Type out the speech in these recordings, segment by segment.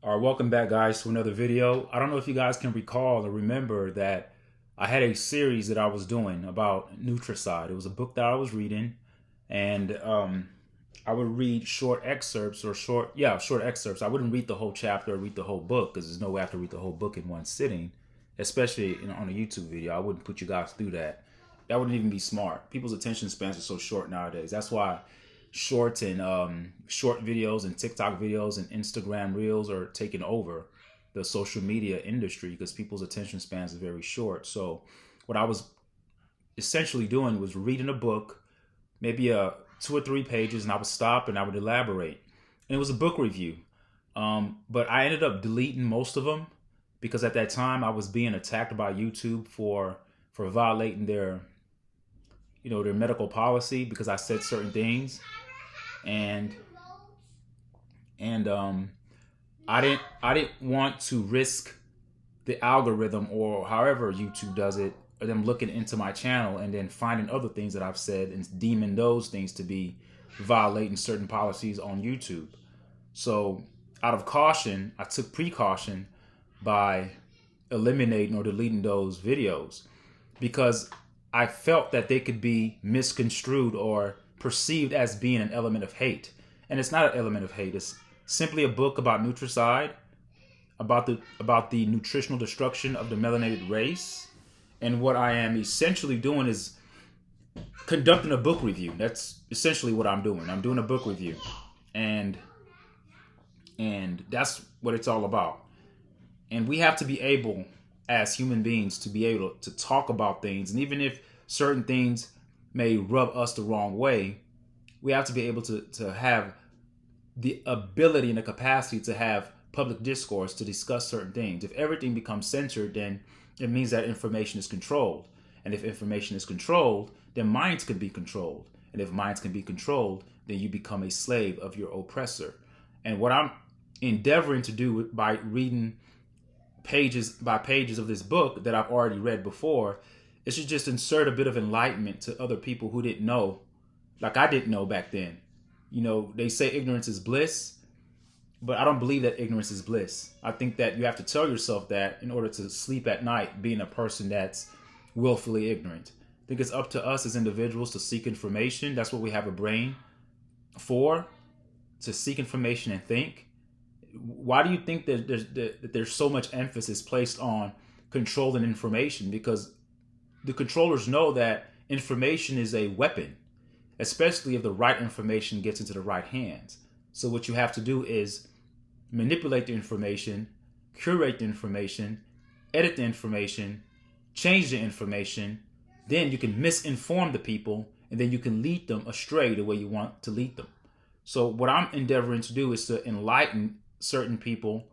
All right, welcome back, guys, to another video. I don't know if you guys can recall or remember that I had a series that I was doing about nutricide. It was a book that I was reading, and I would read short excerpts or short excerpts. I wouldn't read the whole chapter or read the whole book because there's no way I have to read the whole book in one sitting, especially on a YouTube video. I wouldn't put you guys through that. That wouldn't even be smart. People's attention spans are so short nowadays. That's why short videos and TikTok videos and Instagram reels are taking over the social media industry because people's attention spans are very short. So what I was essentially doing was reading a book, maybe 2 or 3 pages, and I would stop and I would elaborate. And it was a book review. But I ended up deleting most of them because at that time I was being attacked by YouTube for violating their medical policy because I said certain things, and I didn't want to risk the algorithm or however YouTube does it, or them looking into my channel and then finding other things that I've said and deeming those things to be violating certain policies on YouTube. So out of caution, I took precaution by eliminating or deleting those videos because I felt that they could be misconstrued or perceived as being an element of hate. And it's not an element of hate. It's simply a book about nutricide, about the nutritional destruction of the melanated race. And what I am essentially doing is conducting a book review. That's essentially what I'm doing. I'm doing a book review. And that's what it's all about. And we have to be able, as human beings, to be able to talk about things. And even if certain things may rub us the wrong way, we have to be able to have the ability and the capacity to have public discourse to discuss certain things. If everything becomes censored, then it means that information is controlled. And if information is controlled, then minds can be controlled. And if minds can be controlled, then you become a slave of your oppressor. And what I'm endeavoring to do by reading pages by pages of this book that I've already read before is to just insert a bit of enlightenment to other people who didn't know, like I didn't know back then. They say ignorance is bliss, but I don't believe that ignorance is bliss. I think that you have to tell yourself that in order to sleep at night being a person that's willfully ignorant. I think it's up to us as individuals to seek information. That's what we have a brain for, to seek information and think. Why do you think that there's so much emphasis placed on controlling information? Because the controllers know that information is a weapon, especially if the right information gets into the right hands. So what you have to do is manipulate the information, curate the information, edit the information, change the information. Then you can misinform the people, and then you can lead them astray the way you want to lead them. So what I'm endeavoring to do is to enlighten certain people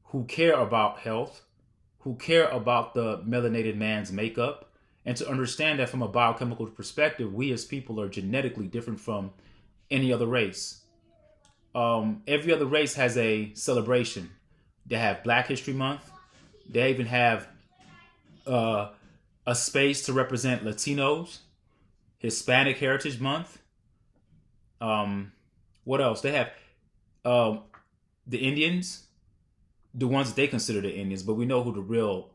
who care about health, who care about the melanated man's makeup, and to understand that from a biochemical perspective, we as people are genetically different from any other race. Every other race has a celebration. They have Black History Month. They even have a space to represent Latinos, Hispanic Heritage Month. What else? They have the Indians, the ones that they consider the Indians, but we know who the real,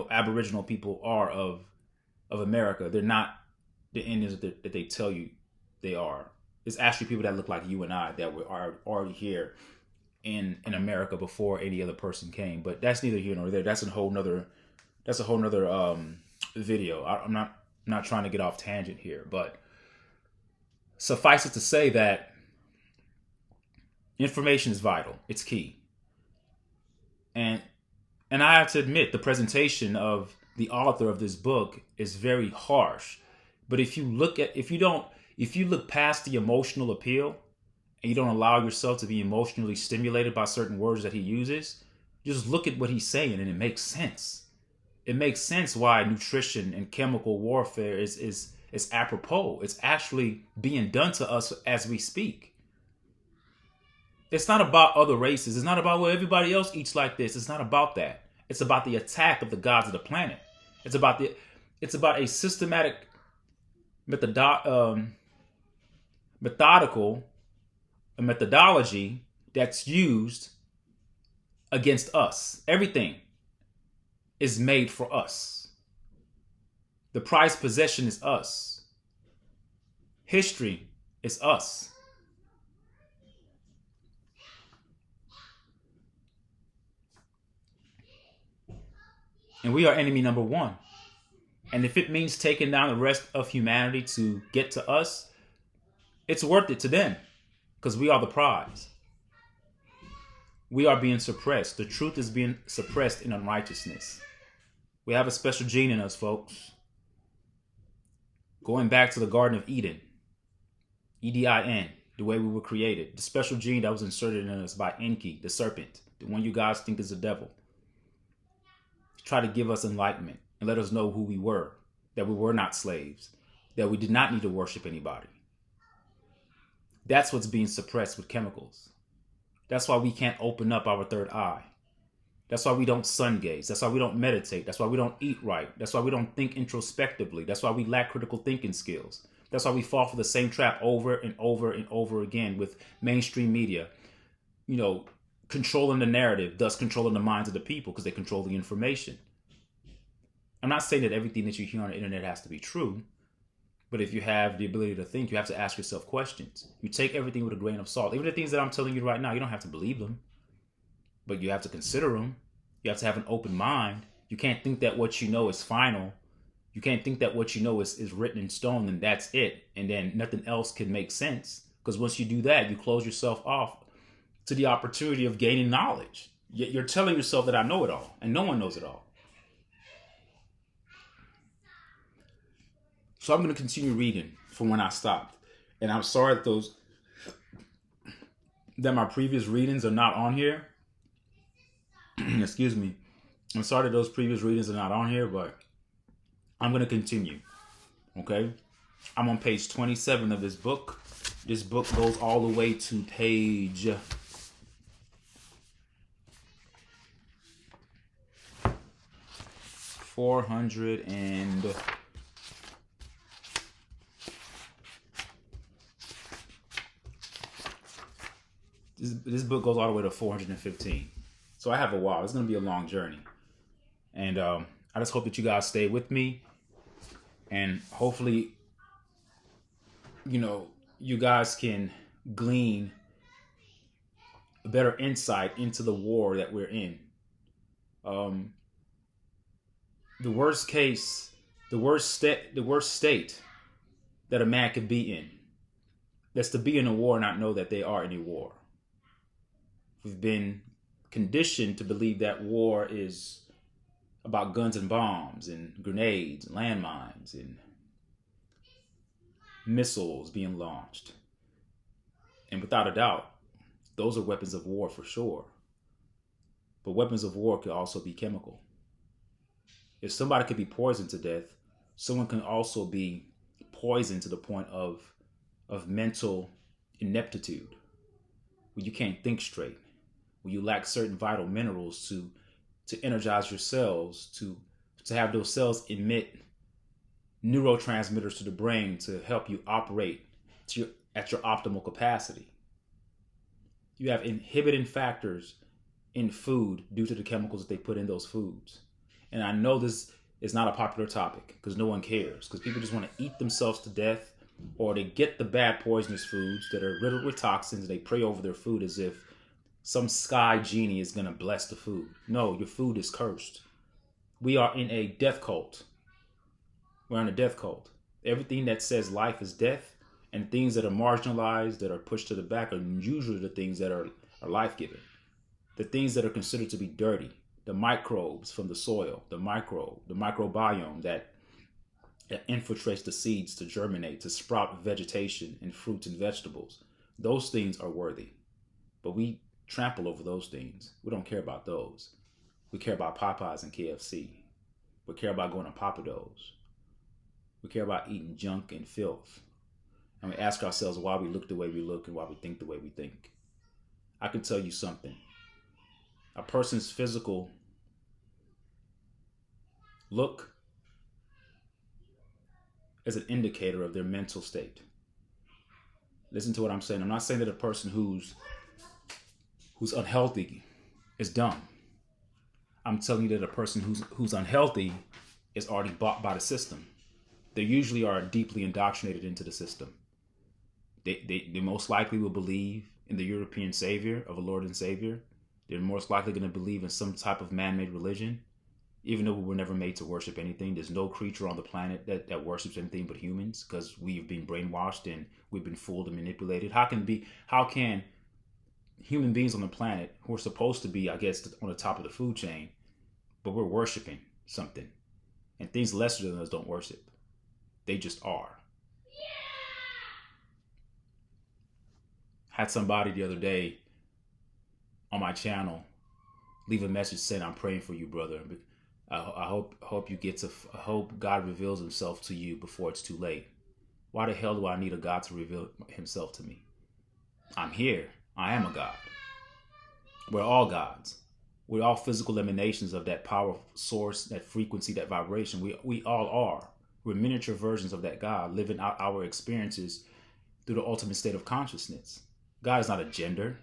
Aboriginal people are of America. They're not the Indians that they tell you they are. It's actually people that look like you and I that are already here in America before any other person came. But that's neither here nor there. That's a whole nother video. I'm not trying to get off tangent here, but suffice it to say that information is vital. It's key. And I have to admit, the presentation of the author of this book is very harsh. But if you look past the emotional appeal and you don't allow yourself to be emotionally stimulated by certain words that he uses, just look at what he's saying and it makes sense. It makes sense why nutrition and chemical warfare is apropos. It's actually being done to us as we speak. It's not about other races. It's not about, well, everybody else eats like this. It's not about that. It's about the attack of the gods of the planet. It's about a systematic methodology that's used against us. Everything is made for us. The prized possession is us. History is us. And we are enemy number one. And if it means taking down the rest of humanity to get to us, it's worth it to them because we are the prize. We are being suppressed. The truth is being suppressed in unrighteousness. We have a special gene in us, folks. Going back to the Garden of Eden, Edin, the way we were created, the special gene that was inserted in us by Enki, the serpent, the one you guys think is the devil, try to give us enlightenment and let us know who we were, that we were not slaves, that we did not need to worship anybody. That's what's being suppressed with chemicals. That's why we can't open up our third eye. That's why we don't sun gaze. That's why we don't meditate. That's why we don't eat right. That's why we don't think introspectively. That's why we lack critical thinking skills. That's why we fall for the same trap over and over and over again with mainstream media. You know, controlling the narrative, thus controlling the minds of the people because they control the information. I'm not saying that everything that you hear on the internet has to be true, but if you have the ability to think, you have to ask yourself questions. You take everything with a grain of salt. Even the things that I'm telling you right now, you don't have to believe them, but you have to consider them. You have to have an open mind. You can't think that what you know is final. You can't think that what you know is written in stone and that's it. And then nothing else can make sense. Because once you do that, you close yourself off to the opportunity of gaining knowledge. Yet you're telling yourself that I know it all, and no one knows it all. So I'm going to continue reading from when I stopped. And I'm sorry that my previous readings are not on here. Excuse me. I'm sorry that those previous readings are not on here, but I'm going to continue. Okay? I'm on page 27 of this book. This book goes all the way to page 400 and... This book goes all the way to 415. So I have a while. It's going to be a long journey. And I just hope that you guys stay with me. And hopefully, you guys can glean a better insight into the war that we're in. The worst state that a man could be in. That's to be in a war and not know that they are in a war. We've been conditioned to believe that war is about guns and bombs and grenades and landmines and missiles being launched. And without a doubt, those are weapons of war for sure. But weapons of war could also be chemical. If somebody could be poisoned to death, someone can also be poisoned to the point of mental ineptitude, where you can't think straight, where you lack certain vital minerals to energize your cells, to have those cells emit neurotransmitters to the brain to help you operate at your optimal capacity. You have inhibiting factors in food due to the chemicals that they put in those foods. And I know this is not a popular topic because no one cares, because people just want to eat themselves to death, or they get the bad poisonous foods that are riddled with toxins. They pray over their food as if some sky genie is going to bless the food. No, your food is cursed. We are in a death cult. We're in a death cult. Everything that says life is death, and things that are marginalized, that are pushed to the back, are usually the things that are life-giving. The things that are considered to be dirty, the microbes from the soil, the microbiome that infiltrates the seeds to germinate, to sprout vegetation and fruits and vegetables. Those things are worthy. But we trample over those things. We don't care about those. We care about Popeyes and KFC. We care about going to Papados. We care about eating junk and filth. And we ask ourselves why we look the way we look and why we think the way we think. I can tell you something. A person's physical look is an indicator of their mental state. Listen to what I'm saying. I'm not saying that a person who's unhealthy It's dumb. I'm telling you that a person who's unhealthy is already bought by the system. They usually are deeply indoctrinated into the system. They most likely will believe in the European Savior of a Lord and Savior. They're most likely going to believe in some type of man-made religion, even though we were never made to worship anything. There's no creature on the planet that worships anything but humans, because we've been brainwashed and we've been fooled and manipulated. How can human beings on the planet who are supposed to be, I guess, on the top of the food chain, but we're worshiping something, and things lesser than us don't worship? They just are. Had somebody the other day on my channel leave a message saying, "I'm praying for you, brother. I hope you get to. I hope God reveals Himself to you before it's too late." Why the hell do I need a God to reveal Himself to me? I'm here. I am a God. We're all gods. We're all physical emanations of that power source, that frequency, that vibration. We all are. We're miniature versions of that God, living out our experiences through the ultimate state of consciousness. God is not a gender.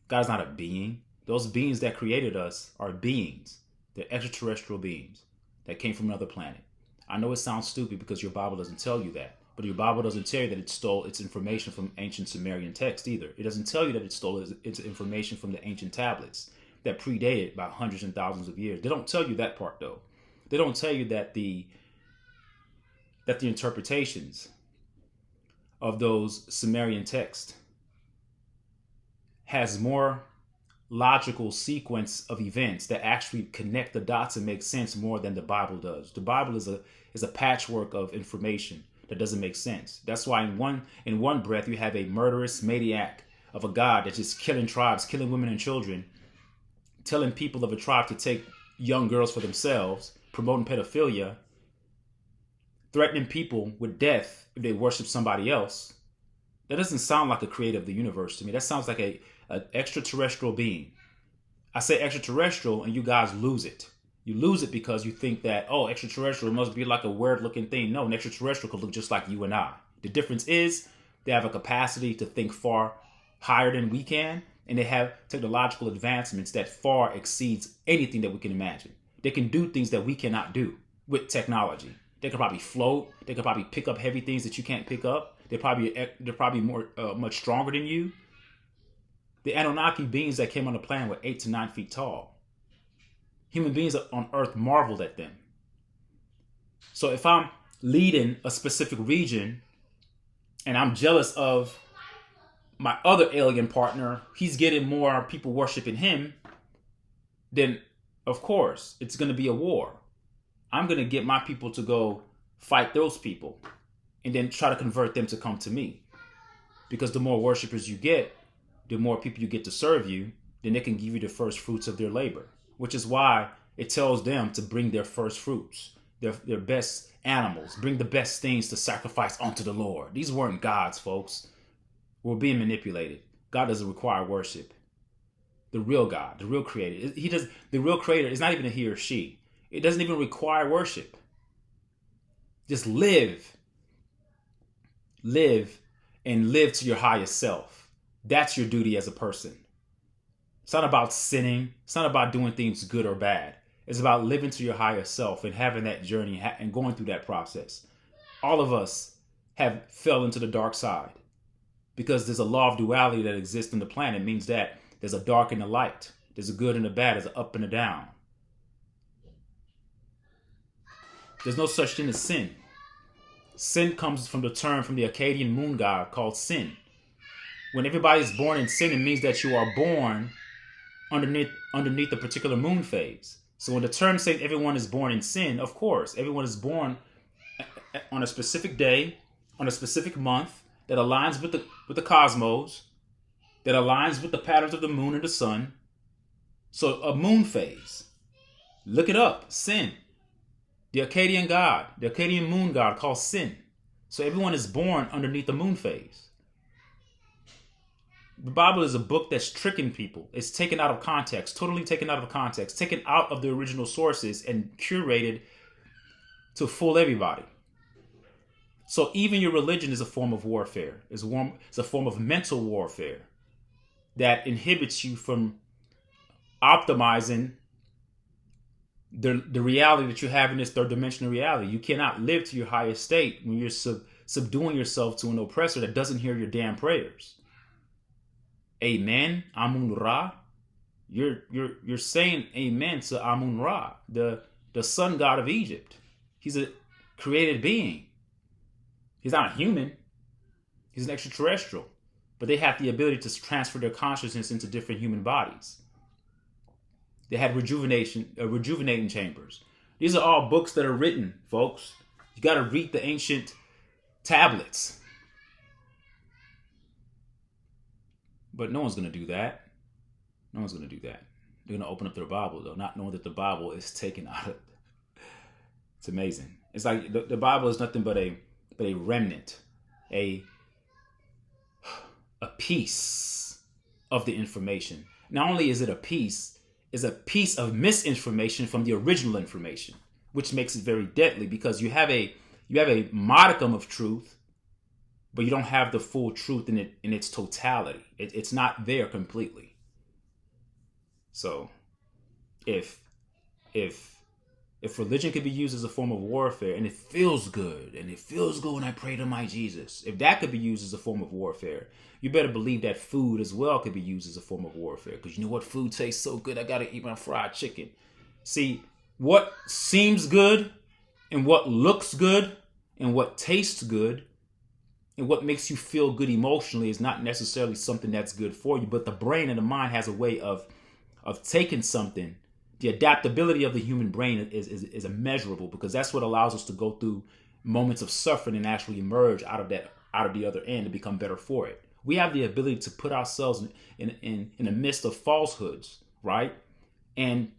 God is not a being. Those beings that created us are beings. They're extraterrestrial beings that came from another planet. I know it sounds stupid because your Bible doesn't tell you that, but your Bible doesn't tell you that it stole its information from ancient Sumerian text either. It doesn't tell you that it stole its information from the ancient tablets that predated by hundreds and thousands of years. They don't tell you that part, though. They don't tell you that the interpretations of those Sumerian texts has more logical sequence of events that actually connect the dots and make sense more than the Bible does. The Bible is a patchwork of information that doesn't make sense. That's why in one breath you have a murderous maniac of a God that's just killing tribes, killing women and children, telling people of a tribe to take young girls for themselves, promoting pedophilia, threatening people with death if they worship somebody else. That doesn't sound like a creator of the universe to me. That sounds like an extraterrestrial being. I say extraterrestrial and you guys lose it. You lose it because you think that, oh, extraterrestrial must be like a weird looking thing. No, an extraterrestrial could look just like you and I. The difference is they have a capacity to think far higher than we can, and they have technological advancements that far exceeds anything that we can imagine. They can do things that we cannot do with technology. They could probably float. They could probably pick up heavy things that you can't pick up. They're probably more much stronger than you. The Anunnaki beings that came on the planet were 8 to 9 feet tall. Human beings on Earth marveled at them. So if I'm leading a specific region and I'm jealous of my other alien partner, he's getting more people worshiping him, then of course it's going to be a war. I'm going to get my people to go fight those people and then try to convert them to come to me. Because the more worshipers you get, the more people you get to serve you, then they can give you the first fruits of their labor. Which is why it tells them to bring their first fruits, their best animals, bring the best things to sacrifice unto the Lord. These weren't gods, folks. We're being manipulated. God doesn't require worship. The real God, the real creator, the real creator is not even a he or she. It doesn't even require worship. Just live. Live and live to your highest self. That's your duty as a person. It's not about sinning. It's not about doing things good or bad. It's about living to your higher self and having that journey and going through that process. All of us have fell into the dark side because there's a law of duality that exists on the planet. It means that there's a dark and a light. There's a good and a bad. There's an up and a down. There's no such thing as sin. Sin comes from the term from the Akkadian moon god called sin. When everybody's born in sin, it means that you are born underneath a particular moon phase. So when the term says everyone is born in sin, of course, everyone is born on a specific day, on a specific month that aligns with the cosmos, that aligns with the patterns of the moon and the sun. So a moon phase. Look it up. Sin. The Akkadian god, the Akkadian moon god called Sin. So everyone is born underneath the moon phase. The Bible is a book that's tricking people. It's taken out of context, totally taken out of context, taken out of the original sources and curated to fool everybody. So even your religion is a form of warfare. It's a form of mental warfare that inhibits you from optimizing the reality that you have in this third dimensional reality. You cannot live to your highest state when you're subduing yourself to an oppressor that doesn't hear your damn prayers. Amen. Amun Ra. You're saying amen to Amun Ra, the sun god of Egypt. He's a created being. He's not a human. He's an extraterrestrial. But they have the ability to transfer their consciousness into different human bodies. They had rejuvenating chambers. These are all books that are written, folks. You got to read the ancient tablets. But no one's going to do that. No one's going to do that. They're going to open up their Bible, though, not knowing that the Bible is taken out of. It's amazing. It's like the Bible is nothing but a remnant, a piece of the information. Not only is it a piece, it's a piece of misinformation from the original information, which makes it very deadly because you have a modicum of truth, but you don't have the full truth in its totality. It's not there completely. So, if religion could be used as a form of warfare, and it feels good when I pray to my Jesus, if that could be used as a form of warfare, you better believe that food as well could be used as a form of warfare. Because you know what? Food tastes so good, I gotta eat my fried chicken. See, what seems good, and what looks good, and what tastes good, and what makes you feel good emotionally is not necessarily something that's good for you. But the brain and the mind has a way of taking something. The adaptability of the human brain is immeasurable, because that's what allows us to go through moments of suffering and actually emerge out of the other end and become better for it. We have the ability to put ourselves in the midst of falsehoods, right? And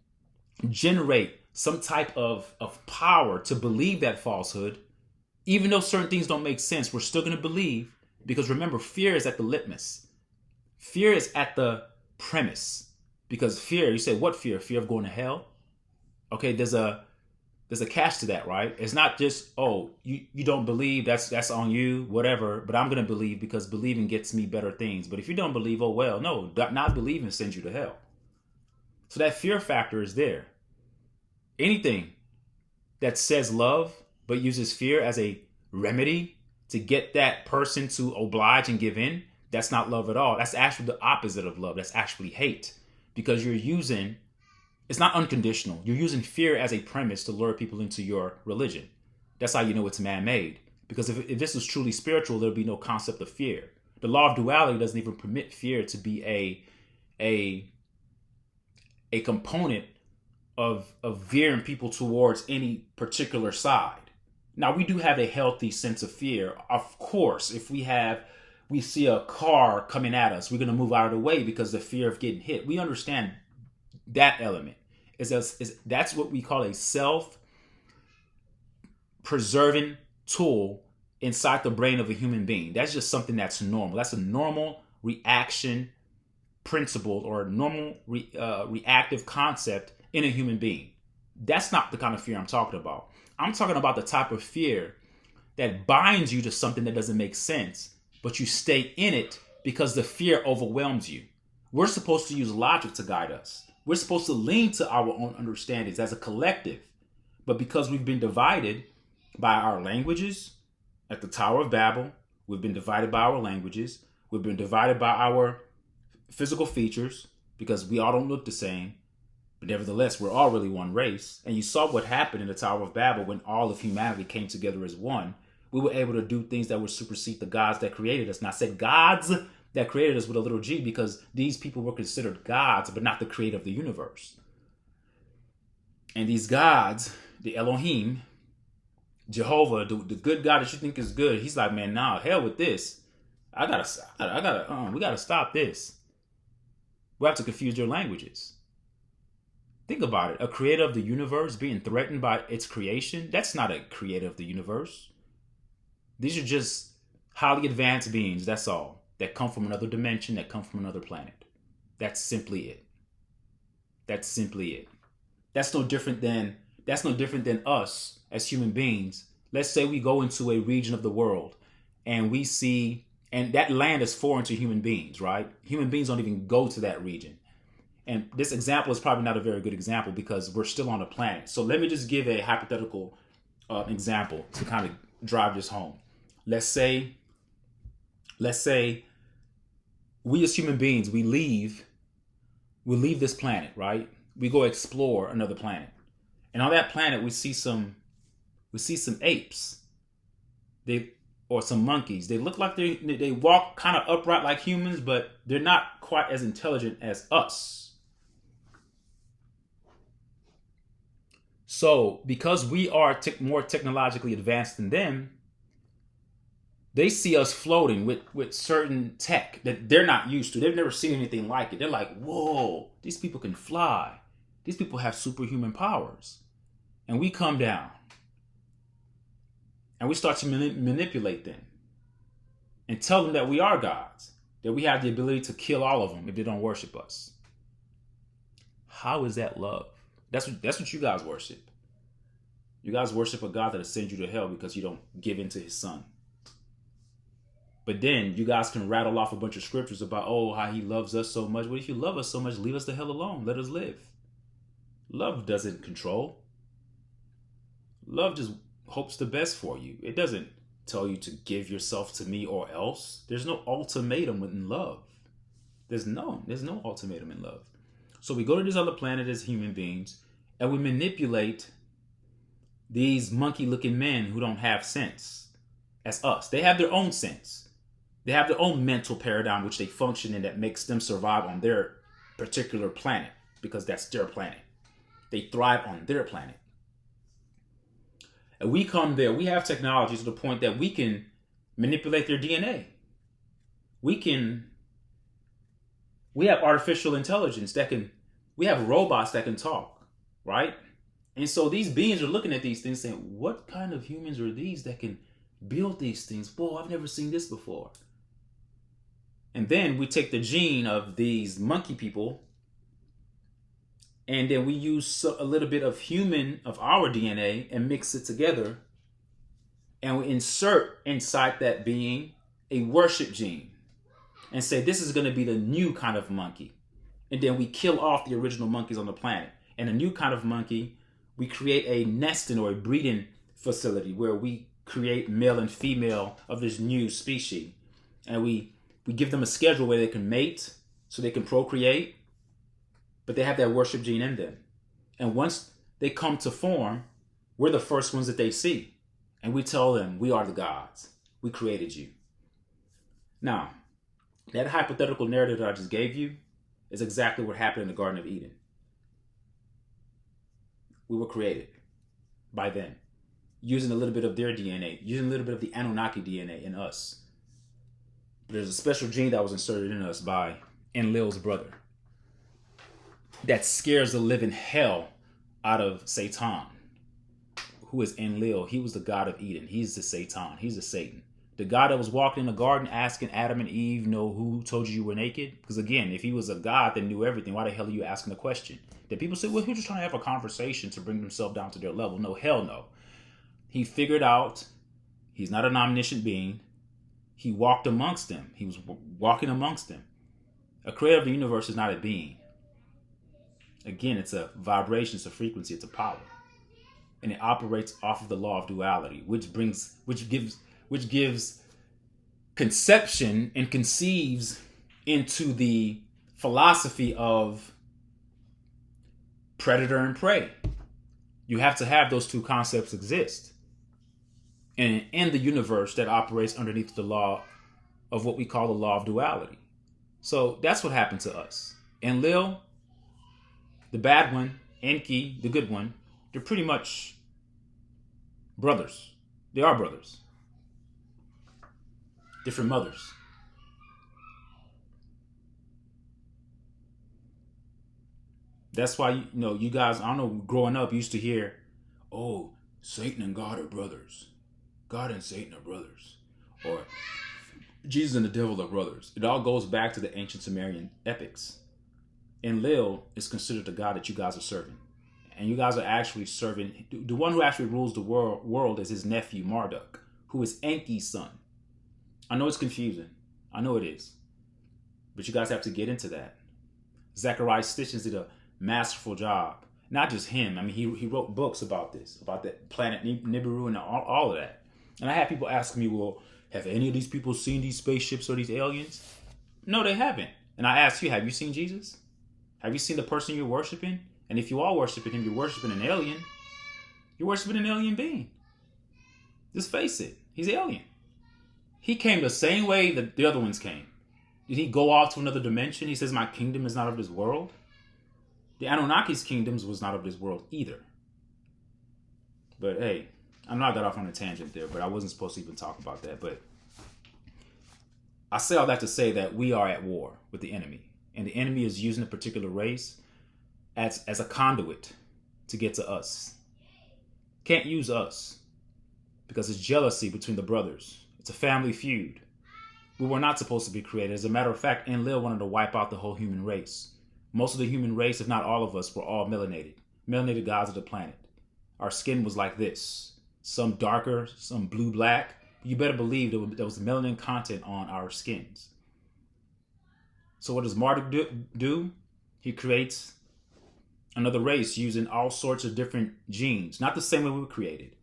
generate some type of power to believe that falsehood. Even though certain things don't make sense, we're still going to believe, because remember, fear is at the litmus. Fear is at the premise. Because fear, you say, what fear? Fear of going to hell? Okay, there's a catch to that, right? It's not just, oh, you don't believe, that's on you, whatever, but I'm going to believe because believing gets me better things. But if you don't believe, oh well, no, not believing sends you to hell. So that fear factor is there. Anything that says love but uses fear as a remedy to get that person to oblige and give in, that's not love at all. That's actually the opposite of love. That's actually hate. Because it's not unconditional. You're using fear as a premise to lure people into your religion. That's how you know it's man-made. Because if this was truly spiritual, there'd be no concept of fear. The law of duality doesn't even permit fear to be a component of veering people towards any particular side. Now, we do have a healthy sense of fear. Of course, if we see a car coming at us, we're going to move out of the way because the fear of getting hit. We understand that element. That's what we call a self-preserving tool inside the brain of a human being. That's just something that's normal. That's a normal reaction principle or a normal reactive concept in a human being. That's not the kind of fear I'm talking about. I'm talking about the type of fear that binds you to something that doesn't make sense, but you stay in it because the fear overwhelms you. We're supposed to use logic to guide us. We're supposed to lean to our own understandings as a collective. But because we've been divided by our languages at the Tower of Babel, we've been divided by our languages, we've been divided by our physical features because we all don't look the same. But nevertheless, we're all really one race. And you saw what happened in the Tower of Babel when all of humanity came together as one. We were able to do things that would supersede the gods that created us. And I said gods that created us with a little g because these people were considered gods, but not the creator of the universe. And these gods, the Elohim, Jehovah, the good God that you think is good, he's like, man, nah, hell with this. We gotta stop this. We have to confuse your languages. Think about it. A creator of the universe being threatened by its creation, that's not a creator of the universe. These are just highly advanced beings, that's all, that come from another dimension, that come from another planet. That's simply it. That's simply it. That's no different than us as human beings. Let's say we go into a region of the world and we see, and that land is foreign to human beings, right? Human beings don't even go to that region. And this example is probably not a very good example because we're still on the planet. So let me just give a hypothetical example to kind of drive this home. Let's say we as human beings, we leave this planet, right? We go explore another planet. And on that planet we see some apes. Or some monkeys. They look like they walk kind of upright like humans, but they're not quite as intelligent as us. So, because we are more technologically advanced than them, they see us floating with certain tech that they're not used to. They've never seen anything like it. They're like, whoa, these people can fly. These people have superhuman powers. And we come down. And we start to manipulate them and tell them that we are gods, that we have the ability to kill all of them if they don't worship us. How is that love? That's what you guys worship. You guys worship a God that'll send you to hell because you don't give in to his son. But then you guys can rattle off a bunch of scriptures about, how he loves us so much. Well, if you love us so much, leave us the hell alone. Let us live. Love doesn't control. Love just hopes the best for you. It doesn't tell you to give yourself to me or else. There's no ultimatum in love. There's no ultimatum in love. So we go to this other planet as human beings and we manipulate these monkey-looking men who don't have sense as us. They have their own sense. They have their own mental paradigm which they function in that makes them survive on their particular planet because that's their planet. They thrive on their planet. And we come there, we have technology to the point that we can manipulate their DNA. We have artificial intelligence we have robots that can talk, right? And so these beings are looking at these things saying, what kind of humans are these that can build these things? Whoa, I've never seen this before. And then we take the gene of these monkey people and then we use a little bit of our DNA and mix it together. And we insert inside that being a worship gene and say, this is going to be the new kind of monkey. And then we kill off the original monkeys on the planet. And a new kind of monkey, we create a nesting or a breeding facility where we create male and female of this new species. And we give them a schedule where they can mate so they can procreate. But they have that worship gene in them. And once they come to form, we're the first ones that they see. And we tell them, we are the gods. We created you. Now, that hypothetical narrative that I just gave you is exactly what happened in the Garden of Eden. We were created by them, using a little bit of their DNA, using a little bit of the Anunnaki DNA in us. But there's a special gene that was inserted in us by Enlil's brother that scares the living hell out of Satan, who is Enlil. He was the god of Eden. He's the Satan. He's the Satan. The God that was walking in the garden asking Adam and Eve, who told you were naked? Because again, if he was a God that knew everything, why the hell are you asking the question? That people say, well, he was just trying to have a conversation to bring himself down to their level. No, hell no. He figured out he's not an omniscient being. He walked amongst them. He was walking amongst them. A creator of the universe is not a being. Again, it's a vibration, it's a frequency, it's a power. And it operates off of the law of duality, which gives conception and conceives into the philosophy of predator and prey. You have to have those two concepts exist. And in the universe that operates underneath the law of what we call the law of duality. So that's what happened to us. Enlil, the bad one, Enki, the good one, they're pretty much brothers. They are brothers. Different mothers. That's why, you guys, I don't know, growing up, used to hear, Satan and God are brothers. God and Satan are brothers. Or Jesus and the devil are brothers. It all goes back to the ancient Sumerian epics. Enlil is considered the God that you guys are serving. And you guys are actually serving, the one who actually rules the world is his nephew, Marduk, who is Enki's son. I know it's confusing. I know it is. But you guys have to get into that. Zachariah Stitchins did a masterful job. Not just him. I mean, he wrote books about this, about that planet Nibiru and all of that. And I had people asking me, well, have any of these people seen these spaceships or these aliens? No, they haven't. And I asked you, have you seen Jesus? Have you seen the person you're worshiping? And if you are worshiping him, you're worshiping an alien. You're worshiping an alien being. Just face it. He's alien. He came the same way that the other ones came. Did he go off to another dimension? He says, my kingdom is not of this world. The Anunnaki's kingdoms was not of this world either. But hey, I know I got off on a tangent there, but I wasn't supposed to even talk about that. But I say all that to say that we are at war with the enemy. And the enemy is using a particular race as a conduit to get to us. Can't use us because it's jealousy between the brothers. It's a family feud. We were not supposed to be created. As a matter of fact, Enlil wanted to wipe out the whole human race. Most of the human race, if not all of us, were all melanated. Melanated gods of the planet. Our skin was like this. Some darker, some blue-black. You better believe there was melanin content on our skins. So what does Marduk do? He creates another race using all sorts of different genes. Not the same way we were created.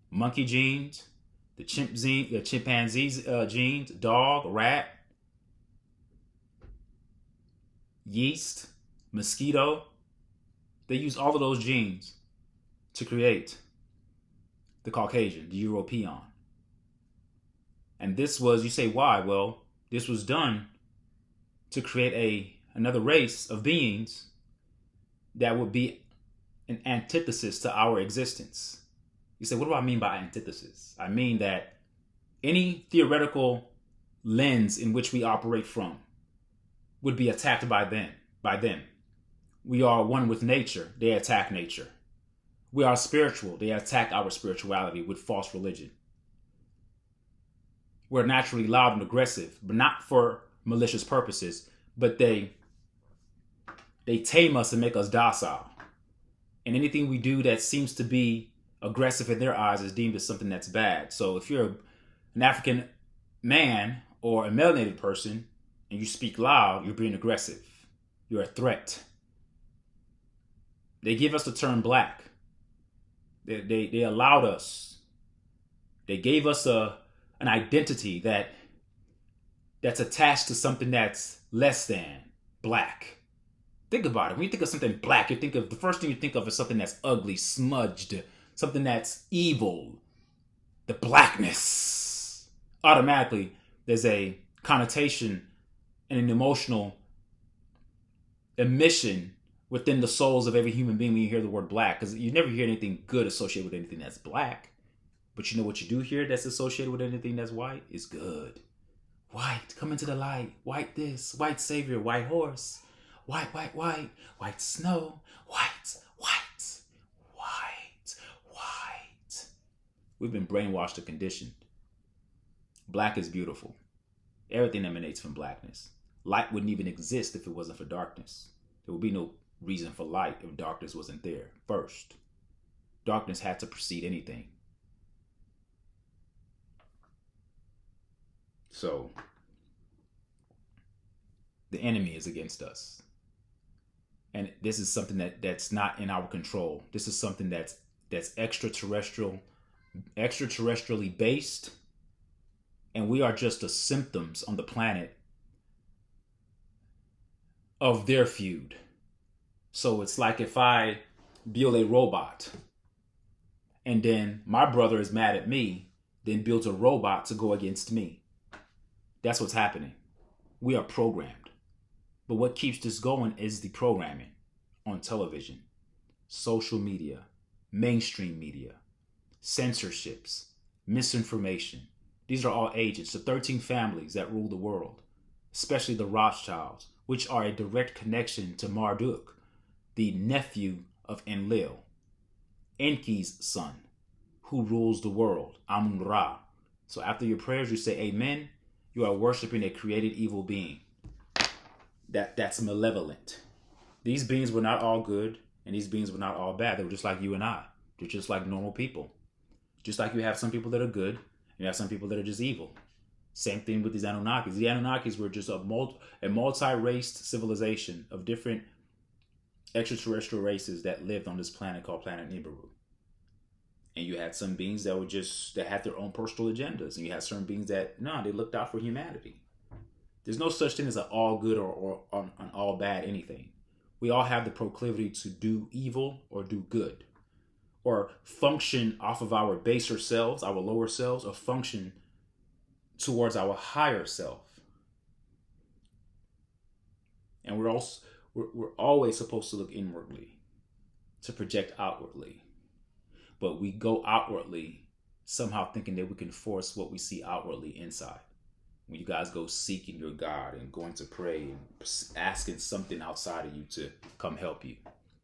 Monkey genes, the chimpanzee's genes, dog, rat, yeast, mosquito. They use all of those genes to create the Caucasian, the European. And this was, you say, why? Well, this was done to create another race of beings that would be an antithesis to our existence. You say, what do I mean by antithesis? I mean that any theoretical lens in which we operate from would be attacked by them. We are one with nature. They attack nature. We are spiritual. They attack our spirituality with false religion. We're naturally loud and aggressive, but not for malicious purposes, but they tame us and make us docile. And anything we do that seems to be aggressive in their eyes is deemed as something that's bad. So if you're an African man or a melanated person and you speak loud, you're being aggressive. You're a threat. They give us the term black. They allowed us. They gave us an identity that's attached to something that's less than black. Think about it. When you think of something black, the first thing you think of is something that's ugly, smudged, something that's evil. The blackness. Automatically, there's a connotation and an emotional emission within the souls of every human being when you hear the word black. Because you never hear anything good associated with anything that's black. But you know what you do hear that's associated with anything that's white is good. White, come into the light. White this, white savior, white horse. White, white, white, white snow. White, white, white, white. We've been brainwashed and conditioned. Black is beautiful. Everything emanates from blackness. Light wouldn't even exist if it wasn't for darkness. There would be no reason for light if darkness wasn't there first. Darkness had to precede anything. So, the enemy is against us. And this is something that's not in our control. This is something that's extraterrestrially based. And we are just the symptoms on the planet of their feud. So it's like if I build a robot and then my brother is mad at me, then builds a robot to go against me. That's what's happening. We are programmed. But what keeps this going is the programming on television, social media, mainstream media, censorships, misinformation. These are all agents. The 13 families that rule the world, especially the Rothschilds, which are a direct connection to Marduk, the nephew of Enlil, Enki's son, who rules the world, Amun-Ra. So after your prayers, you say amen. You are worshiping a created evil being. That's malevolent. These beings were not all good, and these beings were not all bad. They were just like you and I. They're just like normal people. Just like you have some people that are good, and you have some people that are just evil. Same thing with these Anunnakis. The Anunnakis were just a multi-raced civilization of different extraterrestrial races that lived on this planet called Planet Nibiru. And you had some beings that were that had their own personal agendas, and you had certain beings that they looked out for humanity. There's no such thing as an all good or an all bad anything. We all have the proclivity to do evil or do good, or function off of our baser selves, our lower selves, or function towards our higher self. And we're always supposed to look inwardly to project outwardly. But we go outwardly somehow thinking that we can force what we see outwardly inside. When you guys go seeking your God and going to pray and asking something outside of you to come help you,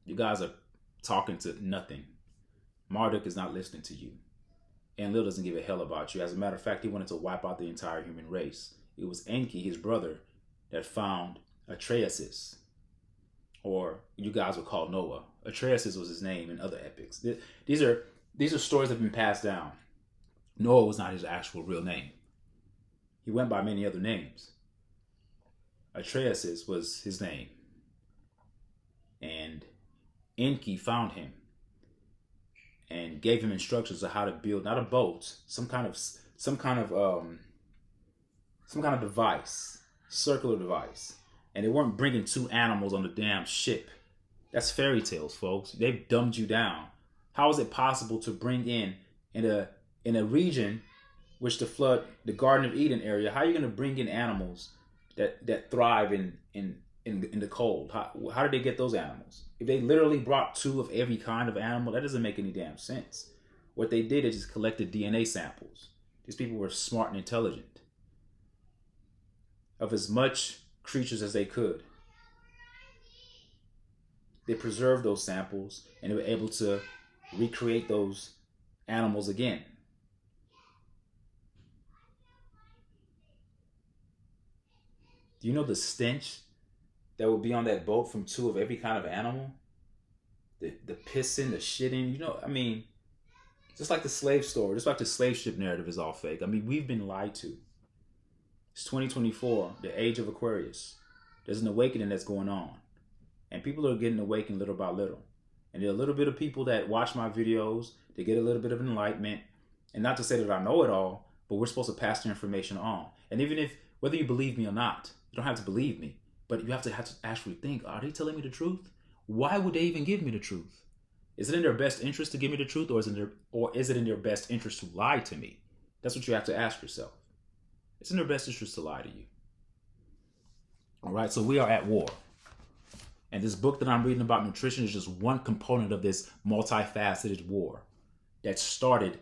you guys are talking to nothing. Marduk is not listening to you. Enlil doesn't give a hell about you. As a matter of fact, he wanted to wipe out the entire human race. It was Enki, his brother, that found Atreus, or you guys would call Noah. Atreus was his name in other epics. These are stories that have been passed down. Noah was not his actual real name. He went by many other names. Atreus was his name. And Enki found him and gave him instructions on how to build not a boat, some kind of device, circular device. And they weren't bringing two animals on the damn ship. That's fairy tales, folks. They've dumbed you down. How is it possible to bring in a region which the Garden of Eden area? How are you going to bring in animals that thrive in the cold? How did they get those animals? If they literally brought two of every kind of animal, that doesn't make any damn sense. What they did is just collected DNA samples. These people were smart and intelligent. Of as much creatures as they could. They preserved those samples and they were able to recreate those animals again. Do you know the stench that would be on that boat from two of every kind of animal? The pissing, the shitting, just like the slave story, just like the slave ship narrative is all fake. We've been lied to. It's 2024, the age of Aquarius. There's an awakening that's going on. And people are getting awakened little by little. And there are a little bit of people that watch my videos, they get a little bit of enlightenment. And not to say that I know it all, but we're supposed to pass the information on. And even whether you believe me or not, you don't have to believe me, but you have to actually think, are they telling me the truth? Why would they even give me the truth? Is it in their best interest to give me the truth, or is it in their best interest to lie to me? That's what you have to ask yourself. It's in their best interest to lie to you. All right, so we are at war. And this book that I'm reading about nutrition is just one component of this multifaceted war that started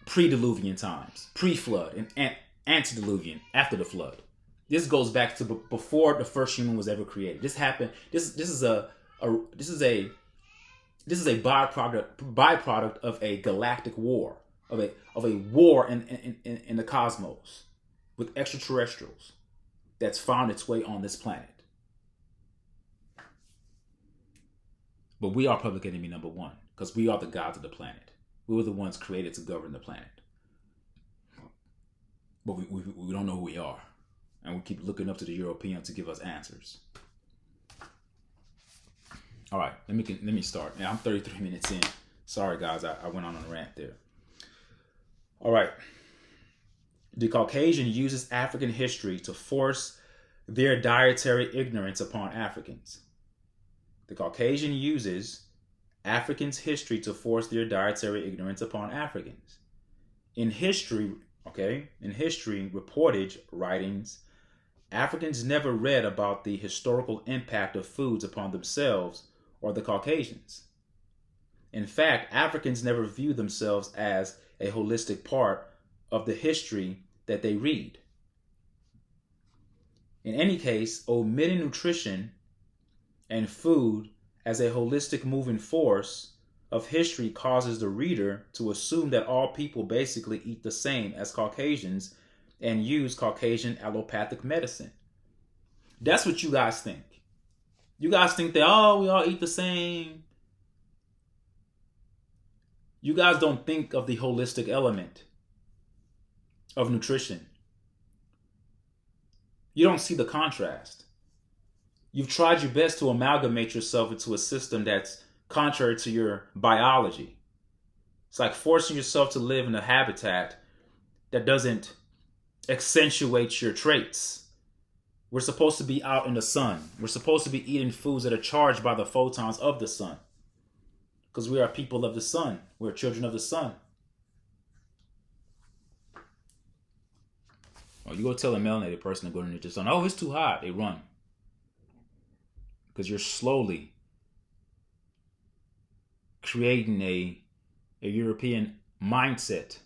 pre-Diluvian times, pre-flood, and antediluvian, after the flood. This goes back to before the first human was ever created. This happened. This is a byproduct of a galactic war, of a war in the cosmos with extraterrestrials that's found its way on this planet. But we are public enemy number one because we are the gods of the planet. We were the ones created to govern the planet. But we don't know who we are. And we keep looking up to the Europeans to give us answers. All right, let me start. Now, I'm 33 minutes in. Sorry, guys, I went on a rant there. All right. The Caucasian uses African history to force their dietary ignorance upon Africans. The Caucasian uses Africans' history to force their dietary ignorance upon Africans. In history, reportage, writings, Africans never read about the historical impact of foods upon themselves or the Caucasians. In fact, Africans never view themselves as a holistic part of the history that they read. In any case, omitting nutrition and food as a holistic moving force of history causes the reader to assume that all people basically eat the same as Caucasians and use Caucasian allopathic medicine. That's what you guys think. You guys think that, we all eat the same. You guys don't think of the holistic element. of nutrition. You don't see the contrast. You've tried your best to amalgamate yourself into a system that's contrary to your biology. It's like forcing yourself to live in a habitat that doesn't accentuate your traits. We're supposed to be out in the sun. We're supposed to be eating foods that are charged by the photons of the sun. Because we are people of the sun. We're children of the sun. Or you go tell a melanated person to go to the sun, oh, it's too hot. They run. Because you're slowly creating a European mindset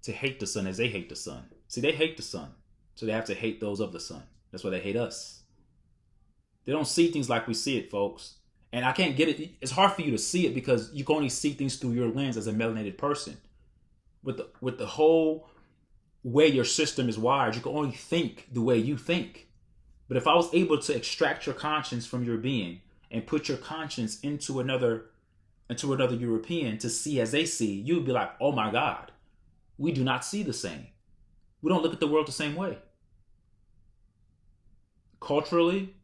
to hate the sun as they hate the sun. See, they hate the sun. So they have to hate those of the sun. That's why they hate us. They don't see things like we see it, folks. And I can't get it. It's hard for you to see it because you can only see things through your lens as a melanated person. With the whole way your system is wired, you can only think the way you think. But if I was able to extract your conscience from your being and put your conscience into another European to see as they see, you'd be like, oh my God, we do not see the same. We don't look at the world the same way. Culturally,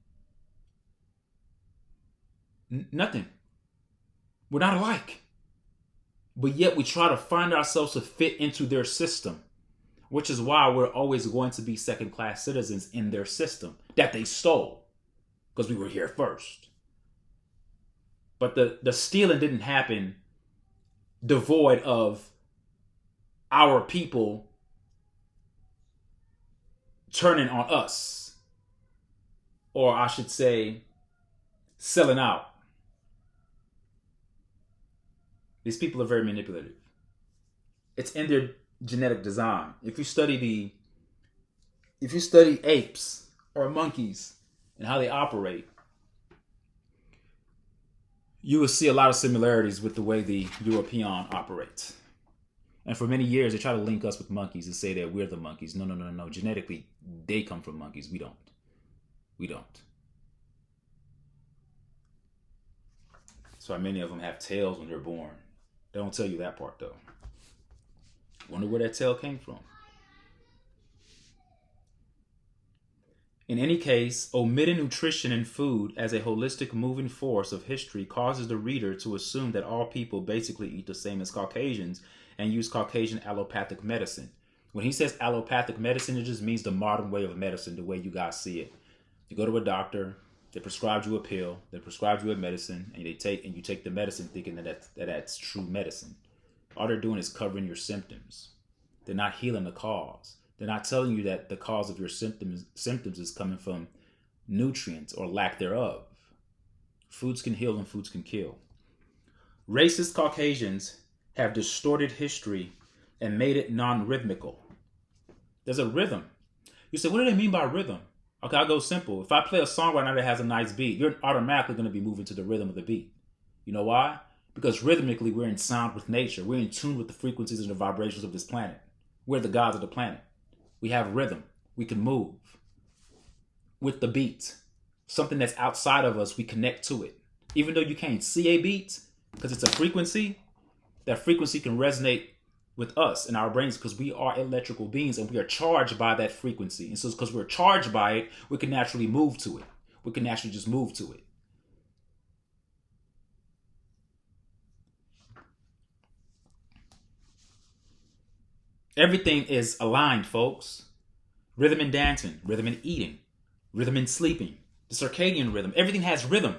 nothing. We're not alike. But yet we try to find ourselves to fit into their system, which is why we're always going to be second-class citizens in their system that they stole because we were here first. But the stealing didn't happen devoid of our people turning on us. Or I should say, selling out. These people are very manipulative. It's in their genetic design. If you study apes or monkeys and how they operate, you will see a lot of similarities with the way the European operates. And for many years, they try to link us with monkeys and say that we're the monkeys. No. Genetically, they come from monkeys. We don't. That's why many of them have tails when they're born. They don't tell you that part, though. Wonder where that tail came from. In any case, omitting nutrition and food as a holistic moving force of history causes the reader to assume that all people basically eat the same as Caucasians and use Caucasian allopathic medicine. When he says allopathic medicine, it just means the modern way of medicine, the way you guys see it. You go to a doctor, they prescribe you a pill, they prescribe you a medicine, and you take the medicine thinking that's true medicine. All they're doing is covering your symptoms. They're not healing the cause. They're not telling you that the cause of your symptoms is coming from nutrients or lack thereof. Foods can heal and foods can kill. Racist Caucasians have distorted history and made it non-rhythmical. There's a rhythm. You say, what do they mean by rhythm? Okay, I'll go simple. If I play a song right now that has a nice beat, you're automatically going to be moving to the rhythm of the beat. You know why? Because rhythmically, we're in sound with nature. We're in tune with the frequencies and the vibrations of this planet. We're the gods of the planet. We have rhythm. We can move with the beat. Something that's outside of us, we connect to it. Even though you can't see a beat, because it's a frequency, that frequency can resonate with us in our brains because we are electrical beings and we are charged by that frequency. And so because we're charged by it, we can naturally move to it. We can naturally just move to it. Everything is aligned, folks. Rhythm in dancing, rhythm in eating, rhythm in sleeping, the circadian rhythm. Everything has rhythm.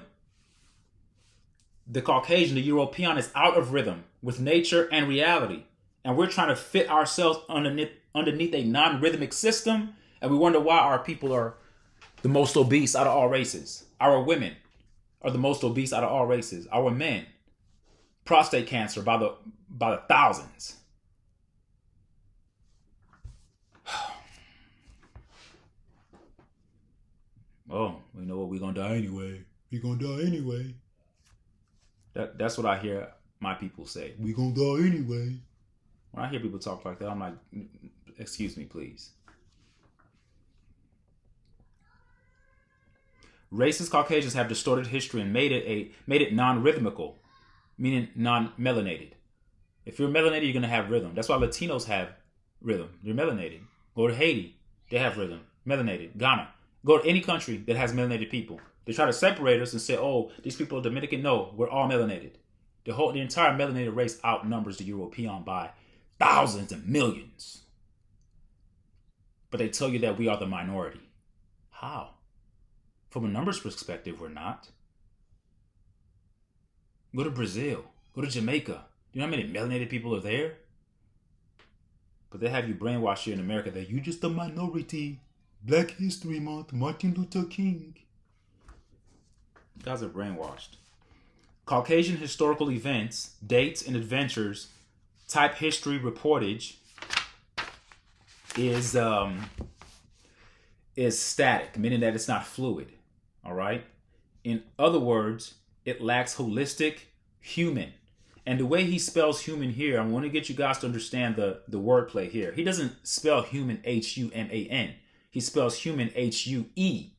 The Caucasian, the European is out of rhythm with nature and reality. And we're trying to fit ourselves underneath a non-rhythmic system. And we wonder why our people are the most obese out of all races. Our women are the most obese out of all races. Our men, prostate cancer by the thousands. Oh, you know what? We're going to die anyway. We're going to die anyway. That's what I hear my people say. We're going to die anyway. When I hear people talk like that, I'm like, excuse me, please. Racist Caucasians have distorted history and made it non-rhythmical, meaning non-melanated. If you're melanated, you're going to have rhythm. That's why Latinos have rhythm. You're melanated. Go to Haiti, they have rhythm, melanated. Ghana, go to any country that has melanated people. They try to separate us and say, oh, these people are Dominican. No, we're all melanated. The entire melanated race outnumbers the European by thousands and millions. But they tell you that we are the minority. How? From a numbers perspective, we're not. Go to Brazil. Go to Jamaica. Do you know how many melanated people are there? But they have you brainwashed here in America that you're just a minority. Black History Month, Martin Luther King. You guys are brainwashed. Caucasian historical events, dates, and adventures, type history reportage is static, meaning that it's not fluid. All right. In other words, it lacks holistic human. And the way he spells human here, I want to get you guys to understand the wordplay here. He doesn't spell human Human. He spells human HUE-MAN.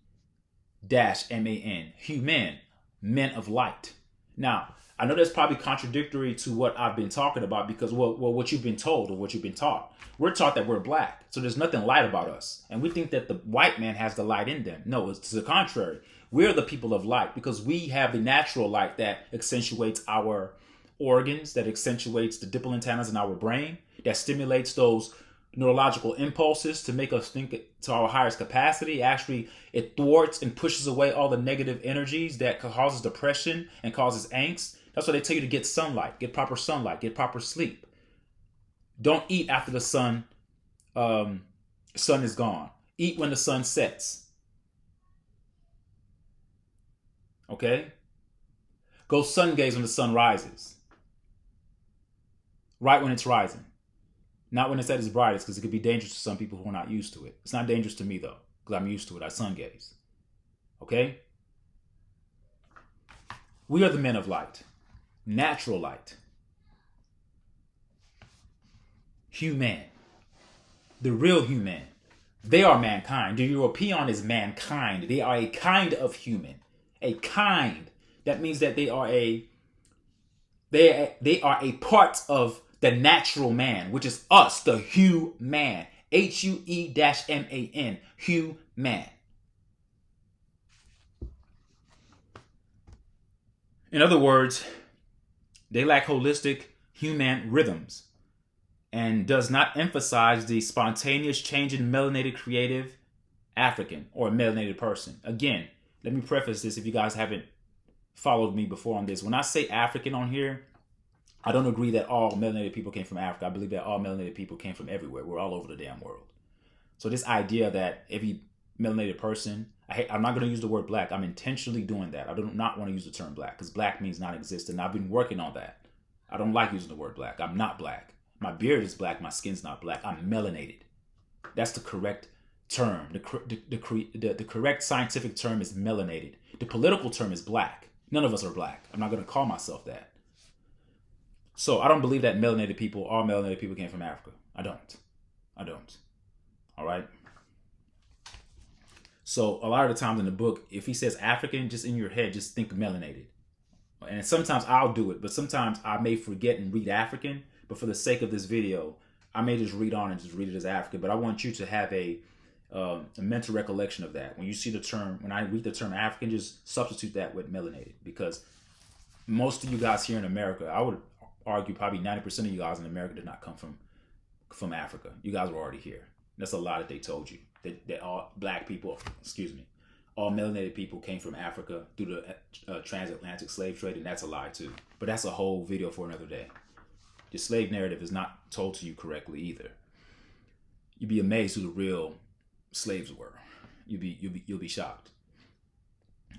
Human, men of light. Now, I know that's probably contradictory to what I've been talking about because, well, what you've been told or what you've been taught. We're taught that we're black, so there's nothing light about us. And we think that the white man has the light in them. No, it's the contrary. We're the people of light because we have the natural light that accentuates our organs, that accentuates the dipple antennas in our brain, that stimulates those neurological impulses to make us think to our highest capacity. Actually, it thwarts and pushes away all the negative energies that causes depression and causes angst. That's why they tell you to get sunlight, get proper sunlight, get proper sleep. Don't eat after the sun is gone. Eat when the sun sets. Okay? Go sun gaze when the sun rises. Right when it's rising. Not when it's at its brightest, because it could be dangerous to some people who are not used to it. It's not dangerous to me, though, because I'm used to it. I sun gaze. Okay? We are the men of light. Natural light. Human. The real human. They are mankind. The European is mankind. They are a kind of human. A kind. That means that they are a part of the natural man, which is us, the human. HUE-MAN. Human. In other words, they lack holistic human rhythms and does not emphasize the spontaneous change in melanated creative African or melanated person. Again, let me preface this if you guys haven't followed me before on this. When I say African on here, I don't agree that all melanated people came from Africa. I believe that all melanated people came from everywhere. We're all over the damn world. So this idea that every melanated person, I'm not going to use the word black. I'm intentionally doing that. I do not want to use the term black because black means non-existent. I've been working on that. I don't like using the word black. I'm not black. My beard is black. My skin's not black. I'm melanated. That's the correct term. The correct scientific term is melanated. The political term is black. None of us are black. I'm not going to call myself that. So I don't believe that all melanated people came from Africa. I don't. All right. So a lot of the times in the book, if he says African, just in your head, just think melanated. And sometimes I'll do it, but sometimes I may forget and read African. But for the sake of this video, I may just read on and just read it as African. But I want you to have a mental recollection of that. When you see the term, when I read the term African, just substitute that with melanated. Because most of you guys here in America, I would argue probably 90% of you guys in America did not come from Africa. You guys were already here. That's a lie that they told you. That all black people, all melanated people came from Africa through the transatlantic slave trade, and that's a lie too. But that's a whole video for another day. The slave narrative is not told to you correctly either. You'd be amazed who the real slaves were. You'll be shocked.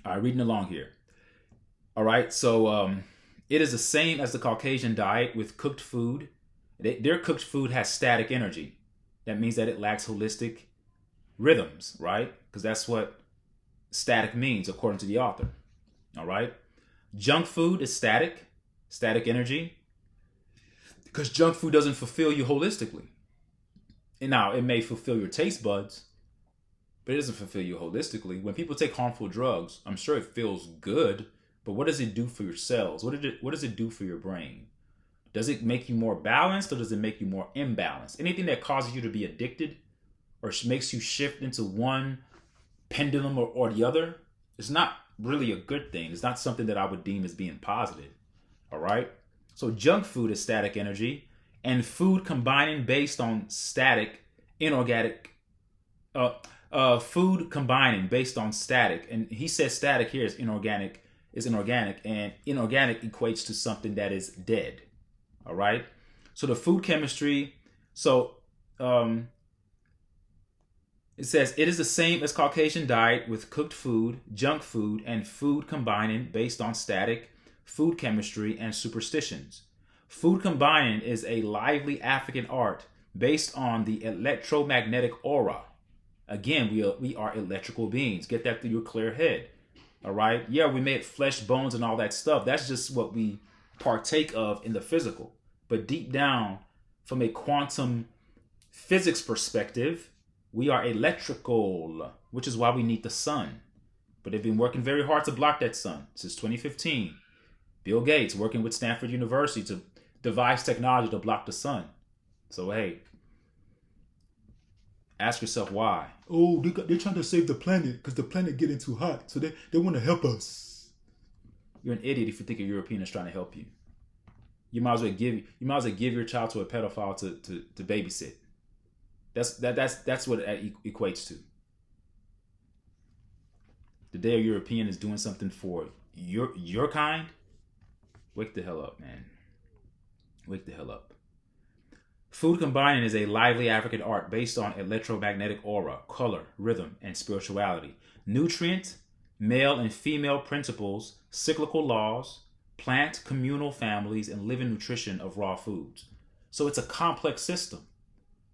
All right, reading along here. All right, so it is the same as the Caucasian diet with cooked food. Their cooked food has static energy. That means that it lacks holistic rhythms, right? Because that's what static means, according to the author. All right. Junk food is static energy, because junk food doesn't fulfill you holistically. And now it may fulfill your taste buds, but it doesn't fulfill you holistically. When people take harmful drugs, I'm sure it feels good, but what does it do for your cells? What does it do for your brain? Does it make you more balanced or does it make you more imbalanced? Anything that causes you to be addicted or makes you shift into one pendulum or the other, it's not really a good thing. It's not something that I would deem as being positive. All right. So junk food is static energy, and food combining based on static, inorganic, food combining based on static, and he says static here is inorganic, and inorganic equates to something that is dead. All right. So the food chemistry. So it says it is the same as Caucasian diet with cooked food, junk food, and food combining based on static, food chemistry, and superstitions. Food combining is a lively African art based on the electromagnetic aura. Again, we are electrical beings. Get that through your clear head. All right? Yeah, we made flesh, bones, and all that stuff. That's just what we partake of in the physical. But deep down, from a quantum physics perspective, we are electrical, which is why we need the sun. But they've been working very hard to block that sun since 2015. Bill Gates working with Stanford University to devise technology to block the sun. So, hey, ask yourself why. Oh, they're trying to save the planet because the planet getting too hot. So they want to help us. You're an idiot if you think a European is trying to help you. You might as well give your child to a pedophile to babysit. That's what it equates to. The day a European is doing something for your kind, wake the hell up, man. Wake the hell up. Food combining is a lively African art based on electromagnetic aura, color, rhythm, and spirituality. Nutrient, male and female principles, cyclical laws, plant communal families, and living nutrition of raw foods. So it's a complex system.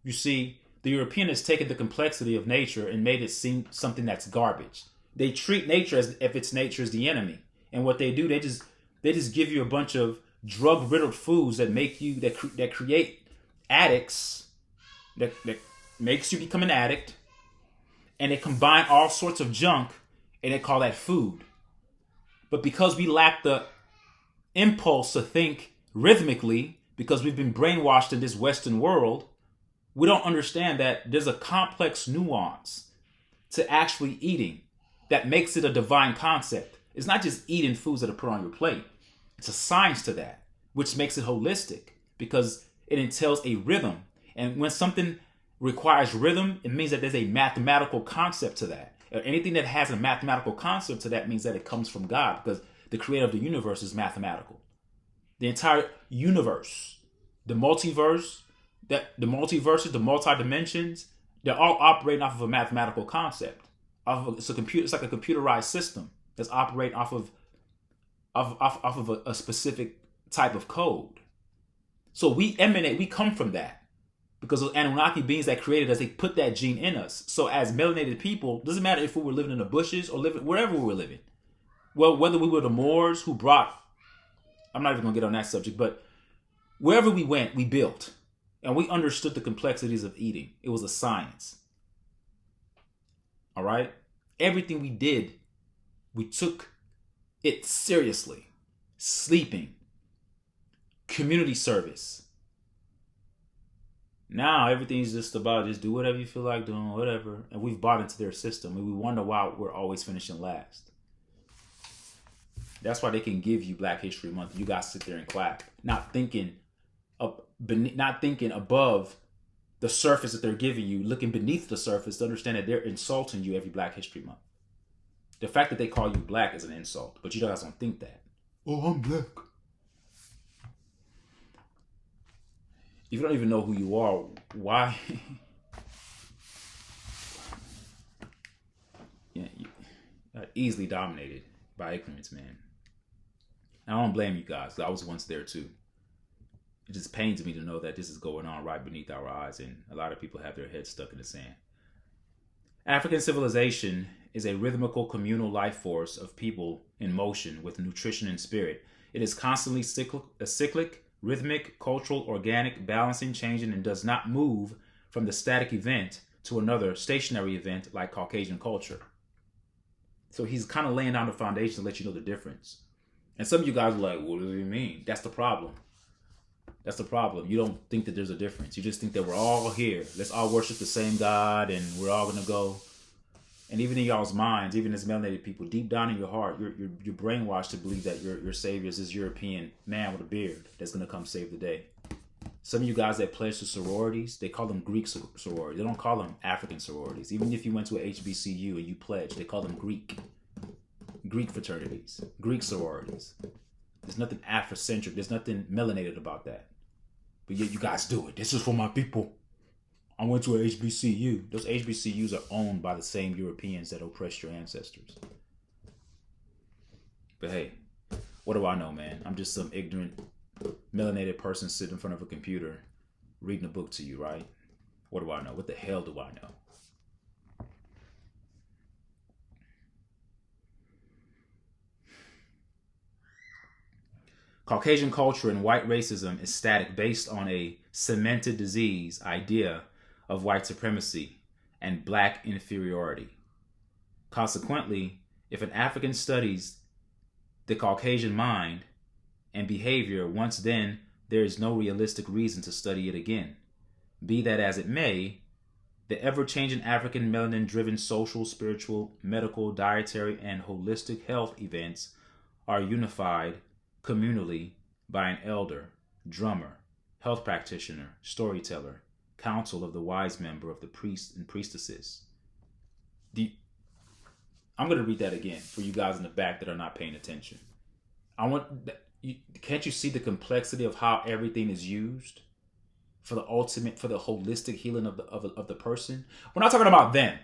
You see, the European has taken the complexity of nature and made it seem something that's garbage. They treat nature as if its nature is the enemy. And what they do, they just give you a bunch of drug-riddled foods that make you that create addicts, that makes you become an addict, and they combine all sorts of junk and they call that food. But because we lack the impulse to think rhythmically, because we've been brainwashed in this Western world, we don't understand that there's a complex nuance to actually eating that makes it a divine concept. It's not just eating foods that are put on your plate. It's a science to that, which makes it holistic because it entails a rhythm. And when something requires rhythm, it means that there's a mathematical concept to that. Anything that has a mathematical concept to that means that it comes from God because the creator of the universe is mathematical. The entire universe, the multiverse, the multiverses, the multi-dimensions, they're all operating off of a mathematical concept. It's like a computerized system that's operating off of a specific type of code. So we come from that because those Anunnaki beings that created us, they put that gene in us. So as melanated people, doesn't matter if we were living in the bushes or living wherever we were living. Well, whether we were the Moors who brought, I'm not even going to get on that subject, but wherever we went, we built. And we understood the complexities of eating. It was a science. All right? Everything we did, we took it seriously. Sleeping. Community service. Now everything's just about just do whatever you feel like doing, whatever. And we've bought into their system. And we wonder why we're always finishing last. That's why they can give you Black History Month. You guys sit there and clap. Not thinking above the surface that they're giving you, looking beneath the surface to understand that they're insulting you every Black History Month. The fact that they call you black is an insult, but you guys don't think that. Oh, I'm black. If you don't even know who you are, why? Yeah, you're easily dominated by ignorance, man. And I don't blame you guys. I was once there too. It just pains me to know that this is going on right beneath our eyes, and a lot of people have their heads stuck in the sand. African civilization is a rhythmical communal life force of people in motion with nutrition and spirit. It is constantly cyclic, rhythmic, cultural, organic, balancing, changing, and does not move from the static event to another stationary event like Caucasian culture. So he's kind of laying down the foundation to let you know the difference. And some of you guys are like, what does he mean? That's the problem. That's the problem. You don't think that there's a difference. You just think that we're all here. Let's all worship the same God and we're all going to go. And even in y'all's minds, even as melanated people, deep down in your heart, you're brainwashed to believe that your savior is this European man with a beard that's going to come save the day. Some of you guys that pledge to sororities, they call them Greek sororities. They don't call them African sororities. Even if you went to a HBCU and you pledged, they call them Greek fraternities, Greek sororities. There's nothing Afrocentric. There's nothing melanated about that. But yet you guys do it. This is for my people. I went to a HBCU. Those HBCUs are owned by the same Europeans that oppressed your ancestors. But hey, what do I know, man? I'm just some ignorant, melanated person sitting in front of a computer reading a book to you, right? What do I know? What the hell do I know? Caucasian culture and white racism is static based on a cemented disease idea of white supremacy and black inferiority. Consequently, if an African studies the Caucasian mind and behavior once, then there is no realistic reason to study it again. Be that as it may, the ever-changing African melanin-driven social, spiritual, medical, dietary, and holistic health events are unified communally by an elder, drummer, health practitioner, storyteller, council of the wise member of the priests and priestesses. I'm going to read that again for you guys in the back that are not paying attention. Can't you see the complexity of how everything is used for the ultimate, for the holistic healing of the person? We're not talking about them.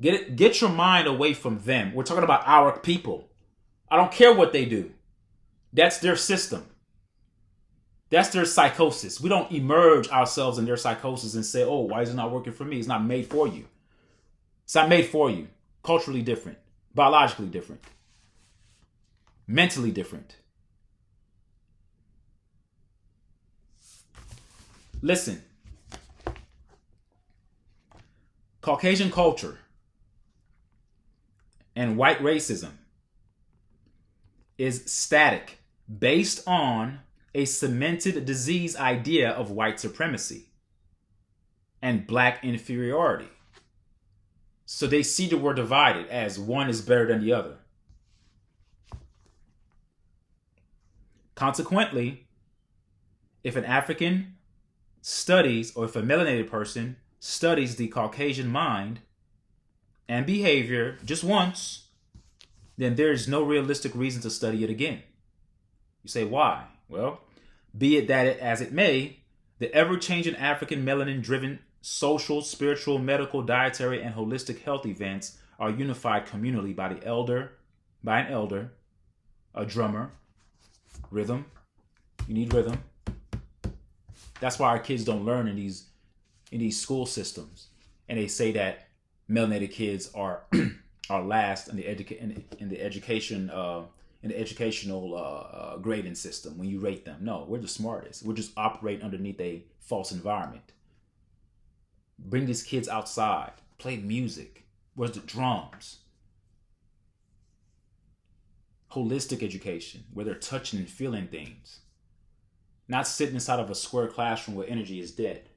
Get your mind away from them. We're talking about our people. I don't care what they do. That's their system. That's their psychosis. We don't emerge ourselves in their psychosis and say, oh, why is it not working for me? It's not made for you. It's not made for you. Culturally different. Biologically different. Mentally different. Listen. Caucasian culture and white racism is static based on a cemented disease idea of white supremacy and black inferiority. So they see that we're divided as one is better than the other. Consequently, if an African studies, or if a melanated person studies the Caucasian mind and behavior just once, then there is no realistic reason to study it again. You say, why? Well, be it that as it may, the ever-changing African melanin-driven social, spiritual, medical, dietary, and holistic health events are unified communally by an elder, a drummer, rhythm. You need rhythm. That's why our kids don't learn in these school systems, and they say that melanated kids are are last in the educational grading system when you rate them. No, we're the smartest. We're just operating underneath a false environment. Bring these kids outside. Play music. Where's the drums? Holistic education, where they're touching and feeling things. Not sitting inside of a square classroom where energy is dead.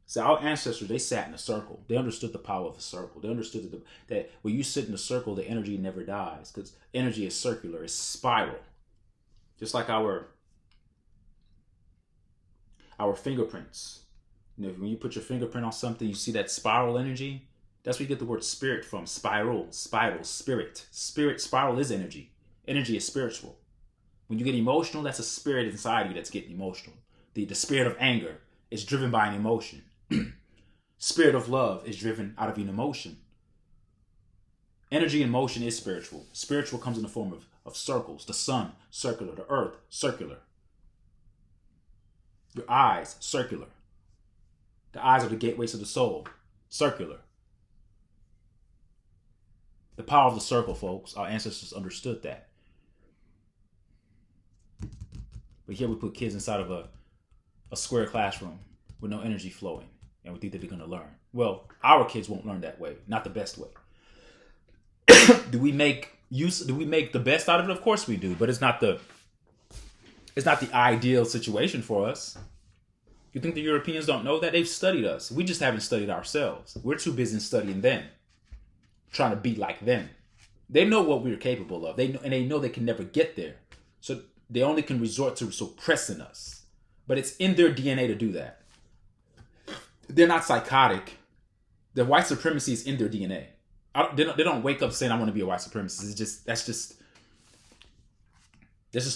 So our ancestors, they sat in a circle. They understood the power of a circle. They understood that when you sit in a circle, the energy never dies, because energy is circular, it's spiral. Just like our fingerprints. You know, when you put your fingerprint on something, you see that spiral energy. That's where you get the word spirit from. Spiral, spirit. Spiral is energy. Energy is spiritual. When you get emotional, that's a spirit inside you that's getting emotional. The spirit of anger is driven by an emotion. Spirit of love is driven out of an emotion. Energy and motion is spiritual. Spiritual comes in the form of circles. The sun, circular. The earth, circular. Your eyes, circular. The eyes are the gateways to the soul, circular. The power of the circle, folks. Our ancestors understood that. But here we put kids inside of a square classroom with no energy flowing, and we think that they're going to learn. Well, our kids won't learn that way, not the best way. Do we make the best out of it? Of course we do, but it's not the It's not the ideal situation for us. You think the Europeans don't know that? They've studied us. We just haven't studied ourselves. We're too busy studying them, trying to be like them. They know what we're capable of. They know they can never get there. So they only can resort to suppressing us. But it's in their DNA to do that. They're not psychotic. The white supremacy is in their DNA. They don't wake up saying, I want to be a white supremacist. That's just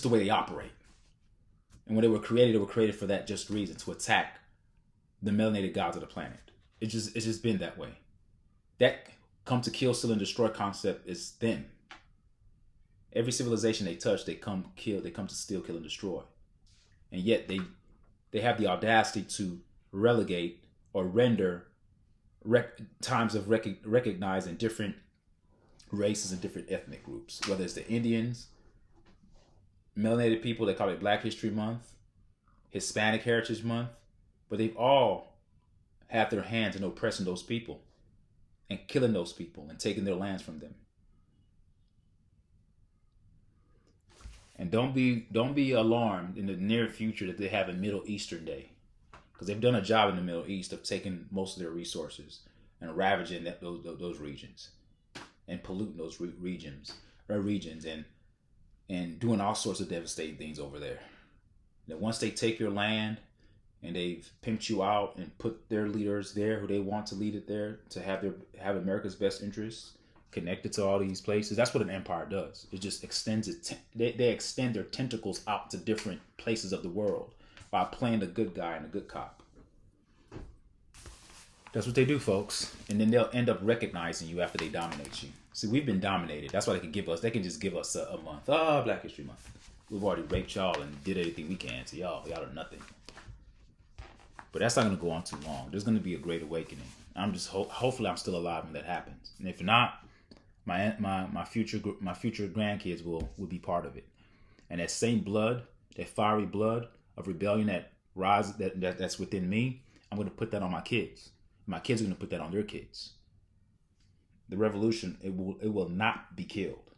the way they operate. And when they were created for that just reason, to attack the melanated gods of the planet. It's just been that way. That come to kill, steal, and destroy concept is them. Every civilization they touch, they come to steal, kill, and destroy. And yet they have the audacity to relegate or render times of recognizing different races and different ethnic groups, whether it's the Indians, melanated people, they call it Black History Month, Hispanic Heritage Month, but they've all had their hands in oppressing those people and killing those people and taking their lands from them. And don't be alarmed in the near future that they have a Middle Eastern Day, because they've done a job in the Middle East of taking most of their resources and ravaging those regions and polluting those regions and doing all sorts of devastating things over there. That once they take your land and they've pimped you out and put their leaders there who they want to lead it there to have America's best interests connected to all these places. That's what an empire does. It just extends it. They extend their tentacles out to different places of the world by playing the good guy and the good cop. That's what they do, folks. And then they'll end up recognizing you after they dominate you. See, we've been dominated. That's why they can just give us a month. Black History Month. We've already raped y'all and did everything we can to y'all. Y'all are nothing. But that's not going to go on too long. There's going to be a great awakening. I'm just hopefully I'm still alive when that happens. And if not, my future grandkids will be part of it. And that same blood, that fiery blood of rebellion that's within me, I'm going to put that on my kids. My kids are going to put that on their kids. The revolution, it will not be killed.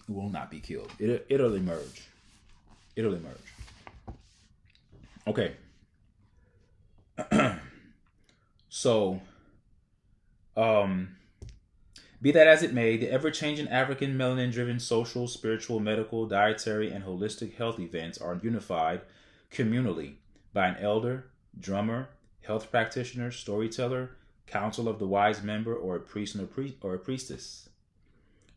It will not be killed. It'll emerge. It'll emerge. Okay. So, be that as it may, the ever-changing African melanin-driven social, spiritual, medical, dietary, and holistic health events are unified communally by an elder, drummer, health practitioner, storyteller, council of the wise member, or a priest or a priestess.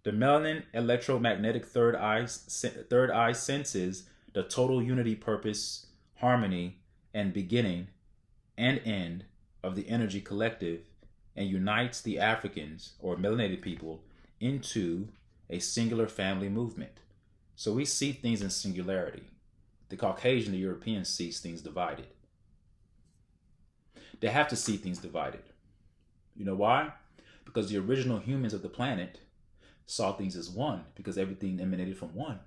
The melanin electromagnetic third eye senses the total unity, purpose, harmony, and beginning and end of the energy collective, and unites the Africans or melanated people into a singular family movement. So we see things in singularity. The Caucasian, the Europeans sees things divided. They have to see things divided. You know why? Because the original humans of the planet saw things as one, because everything emanated from one.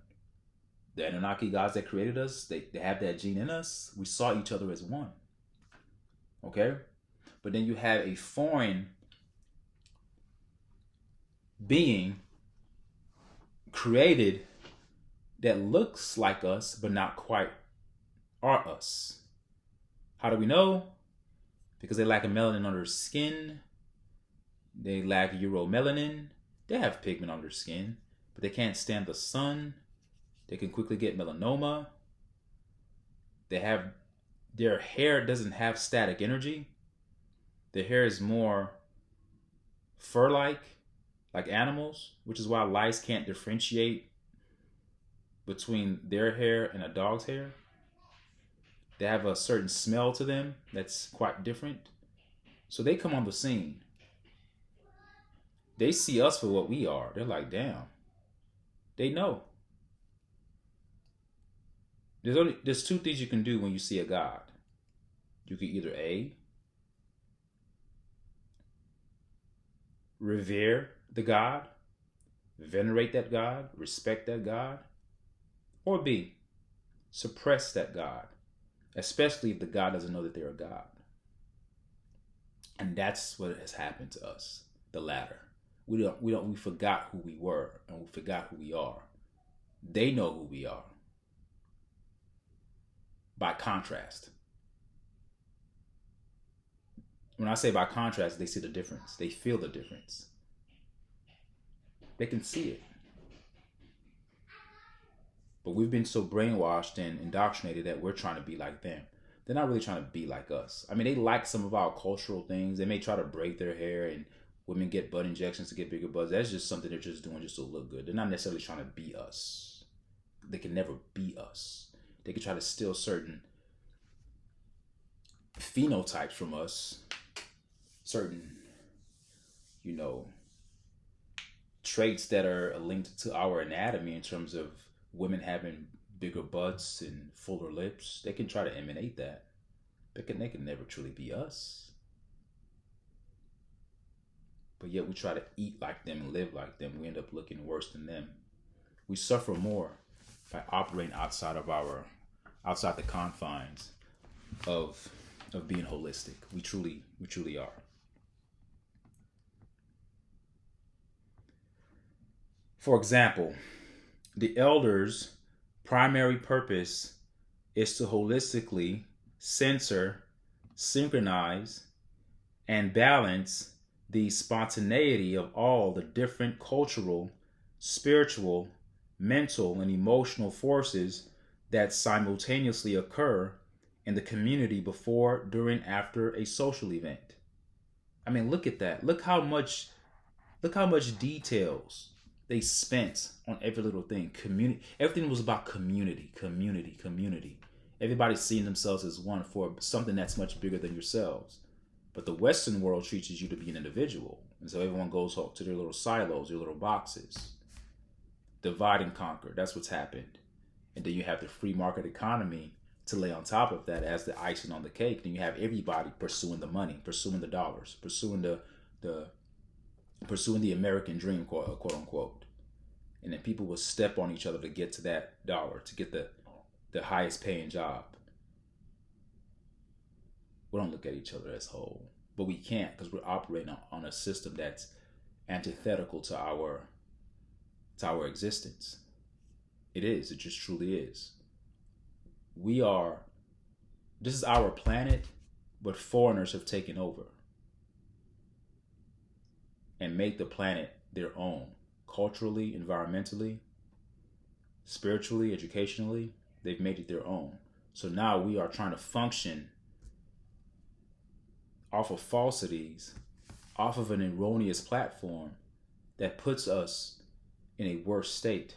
The Anunnaki gods that created us, they have that gene in us. We saw each other as one. Okay? But then you have a foreign being created that looks like us, but not quite are us. How do we know? Because they lack a melanin on their skin. They lack euromelanin. They have pigment on their skin, but they can't stand the sun. They can quickly get melanoma. Their hair doesn't have static energy. Their hair is more fur-like animals, which is why lice can't differentiate between their hair and a dog's hair. They have a certain smell to them that's quite different. So they come on the scene. They see us for what we are. They're like, damn. They know. There's two things you can do when you see a god. You can either A, revere the god, venerate that god, respect that god, or B, suppress that god, especially if the god doesn't know that they're a god. And that's what has happened to us, the latter. We forgot who we were and we forgot who we are. They know who we are. by contrast. When I say by contrast, they see the difference. They feel the difference. They can see it. But we've been so brainwashed and indoctrinated that we're trying to be like them. They're not really trying to be like us. I mean, they like some of our cultural things. They may try to braid their hair, and women get butt injections to get bigger butts. That's just something they're just doing just to look good. They're not necessarily trying to be us. They can never be us. They can try to steal certain phenotypes from us, certain, traits that are linked to our anatomy in terms of women having bigger butts and fuller lips. They can try to emanate that. They can never truly be us. But yet we try to eat like them and live like them. We end up looking worse than them. We suffer more by operating outside the confines of being holistic. We truly are. For example, the elders' primary purpose is to holistically censor, synchronize, and balance the spontaneity of all the different cultural, spiritual, mental, and emotional forces that simultaneously occur in the community before, during, after a social event. I mean, look at that. Look how much details they spent on every little thing. Everything was about community. Everybody's seeing themselves as one for something that's much bigger than yourselves. But the Western world treats you to be an individual. And so everyone goes to their little silos, their little boxes. Divide and conquer. That's what's happened. And then you have the free market economy to lay on top of that as the icing on the cake. Then you have everybody pursuing the money, pursuing the dollars, pursuing the American dream, quote unquote. And then people will step on each other to get to that dollar, to get the highest paying job. We don't look at each other as whole, but we can't, because we're operating on a system that's antithetical to our existence. It is. It just truly is. This is our planet, but foreigners have taken over and made the planet their own. Culturally, environmentally, spiritually, educationally, they've made it their own. So now we are trying to function off of falsities, off of an erroneous platform that puts us in a worse state.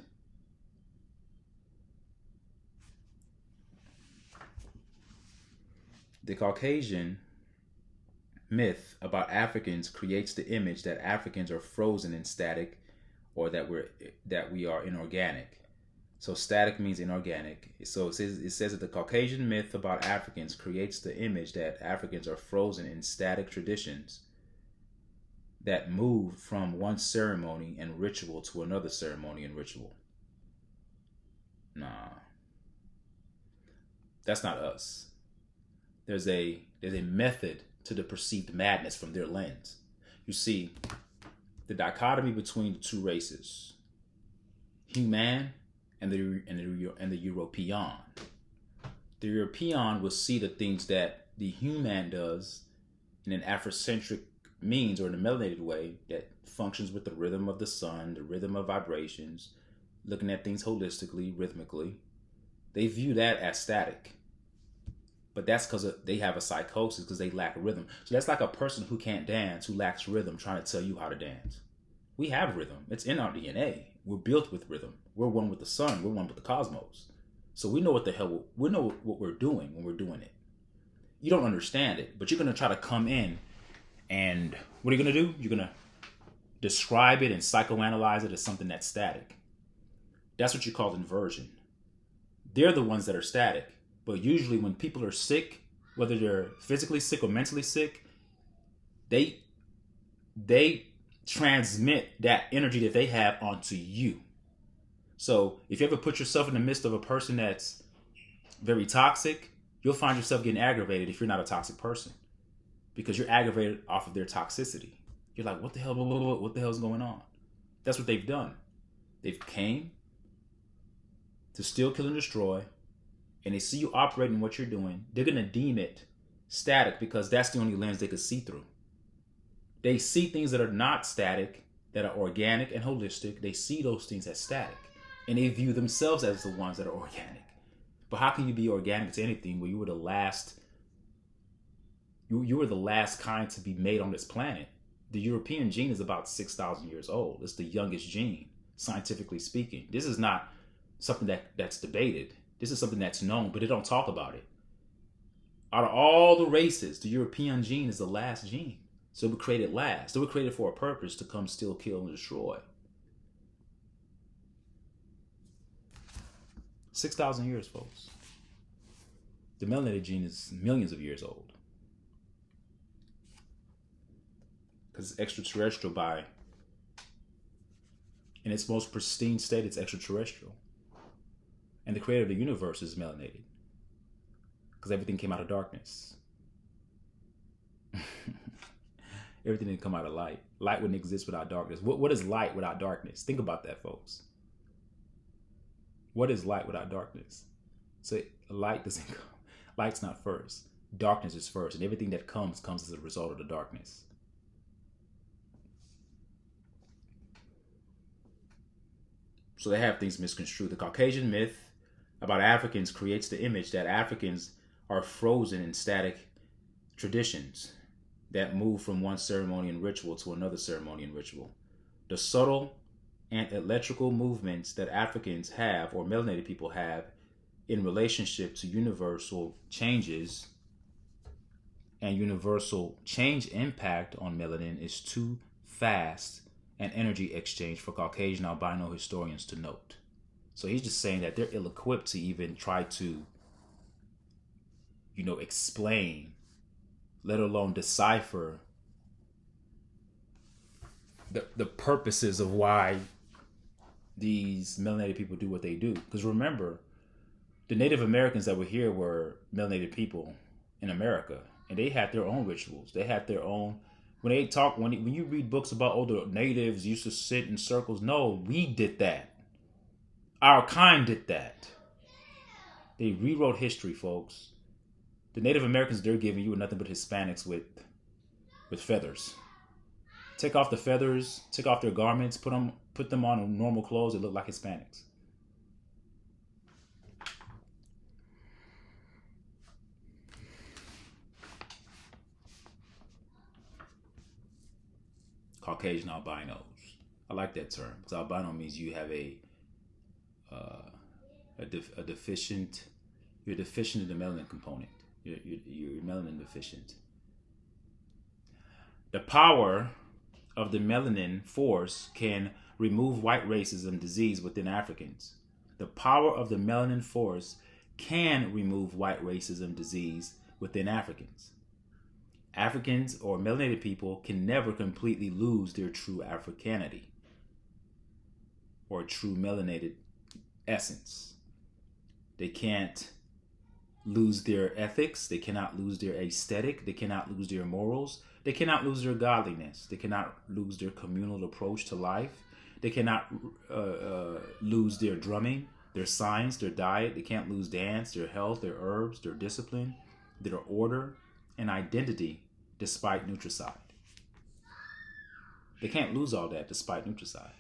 The Caucasian myth about Africans creates the image that Africans are frozen and static, or that we are inorganic. So static means inorganic. So it says that the Caucasian myth about Africans creates the image that Africans are frozen in static traditions that move from one ceremony and ritual to another ceremony and ritual. Nah. That's not us. There's a method to the perceived madness from their lens. You see, the dichotomy between the two races, human and the European. The European will see the things that the human does in an Afrocentric means, or in a melanated way that functions with the rhythm of the sun, the rhythm of vibrations, looking at things holistically, rhythmically. They view that as static. But that's because they have a psychosis, because they lack rhythm. So that's like a person who can't dance, who lacks rhythm, trying to tell you how to dance. We have rhythm. It's in our DNA. We're built with rhythm. We're one with the sun. We're one with the cosmos. So we know what we're doing when we're doing it. You don't understand it, but you're going to try to come in, and what are you going to do? You're going to describe it and psychoanalyze it as something that's static. That's what you call inversion. They're the ones that are static. But usually when people are sick, whether they're physically sick or mentally sick, they transmit that energy that they have onto you. So if you ever put yourself in the midst of a person that's very toxic, you'll find yourself getting aggravated if you're not a toxic person, because you're aggravated off of their toxicity. You're like, what the hell, what the hell's going on? That's what they've done. They've came to steal, kill, and destroy, and they see you operating what you're doing, they're going to deem it static because that's the only lens they could see through. They see things that are not static, that are organic and holistic. They see those things as static, and they view themselves as the ones that are organic. But how can you be organic to anything where you were the last? You were the last kind to be made on this planet. The European gene is about 6,000 years old. It's the youngest gene, scientifically speaking. This is not something that's debated. This is something that's known, but they don't talk about it. Out of all the races, the European gene is the last gene. So it was created last. It was created for a purpose, to come steal, kill, and destroy. 6,000 years, folks. The melanated gene is millions of years old. Because it's extraterrestrial in its most pristine state, it's extraterrestrial. And the creator of the universe is melanated. Because everything came out of darkness. Everything didn't come out of light. Light wouldn't exist without darkness. What is light without darkness? Think about that, folks. What is light without darkness? So light doesn't come. Light's not first. Darkness is first. And everything that comes as a result of the darkness. So they have things misconstrued. The Caucasian myth about Africans creates the image that Africans are frozen in static traditions that move from one ceremony and ritual to another ceremony and ritual. The subtle and electrical movements that Africans have, or melanated people have, in relationship to universal changes and universal change impact on melanin is too fast an energy exchange for Caucasian albino historians to note. So he's just saying that they're ill-equipped to even try to, explain, let alone decipher the purposes of why these melanated people do what they do. Because remember, the Native Americans that were here were melanated people in America, and they had their own rituals. They had their own. When you read books about the natives used to sit in circles, no, we did that. Our kind did that. They rewrote history, folks. The Native Americans they're giving you are nothing but Hispanics with feathers. Take off the feathers, take off their garments, put them on normal clothes, they look like Hispanics. Caucasian albinos. I like that term because albino means you have a deficient. You're deficient in the melanin component. You're melanin deficient. The power of the melanin force can remove white racism disease within Africans. The power of the melanin force can remove white racism disease within Africans. Africans or melanated people can never completely lose their true Africanity or true melanated essence. They can't lose their ethics. They cannot lose their aesthetic. They cannot lose their morals. They cannot lose their godliness. They cannot lose their communal approach to life. They cannot lose their drumming, their science, their diet. They can't lose dance, their health, their herbs, their discipline, their order, and identity despite nutricide. They can't lose all that despite nutricide.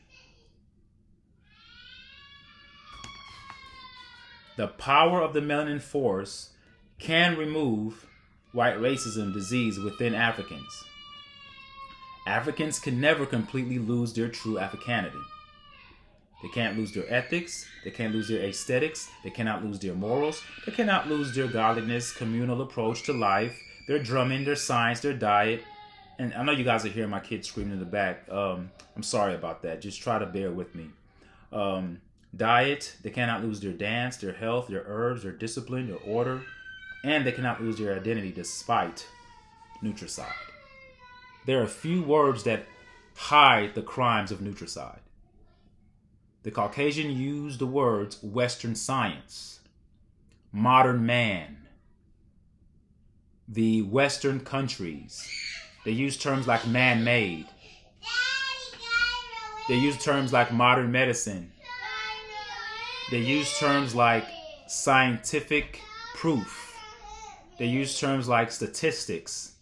The power of the melanin force can remove white racism disease within Africans. Africans can never completely lose their true Africanity. They can't lose their ethics. They can't lose their aesthetics. They cannot lose their morals. They cannot lose their godliness, communal approach to life, their drumming, their science, their diet. And I know you guys are hearing my kids screaming in the back. I'm sorry about that. Just try to bear with me. Diet, they cannot lose their dance, their health, their herbs, their discipline, their order, and they cannot lose their identity despite nutricide. There are a few words that hide the crimes of nutricide. The Caucasian use the words Western science, modern man, the Western countries. They use terms like man-made. They use terms like modern medicine. They use terms like scientific proof. They use terms like statistics.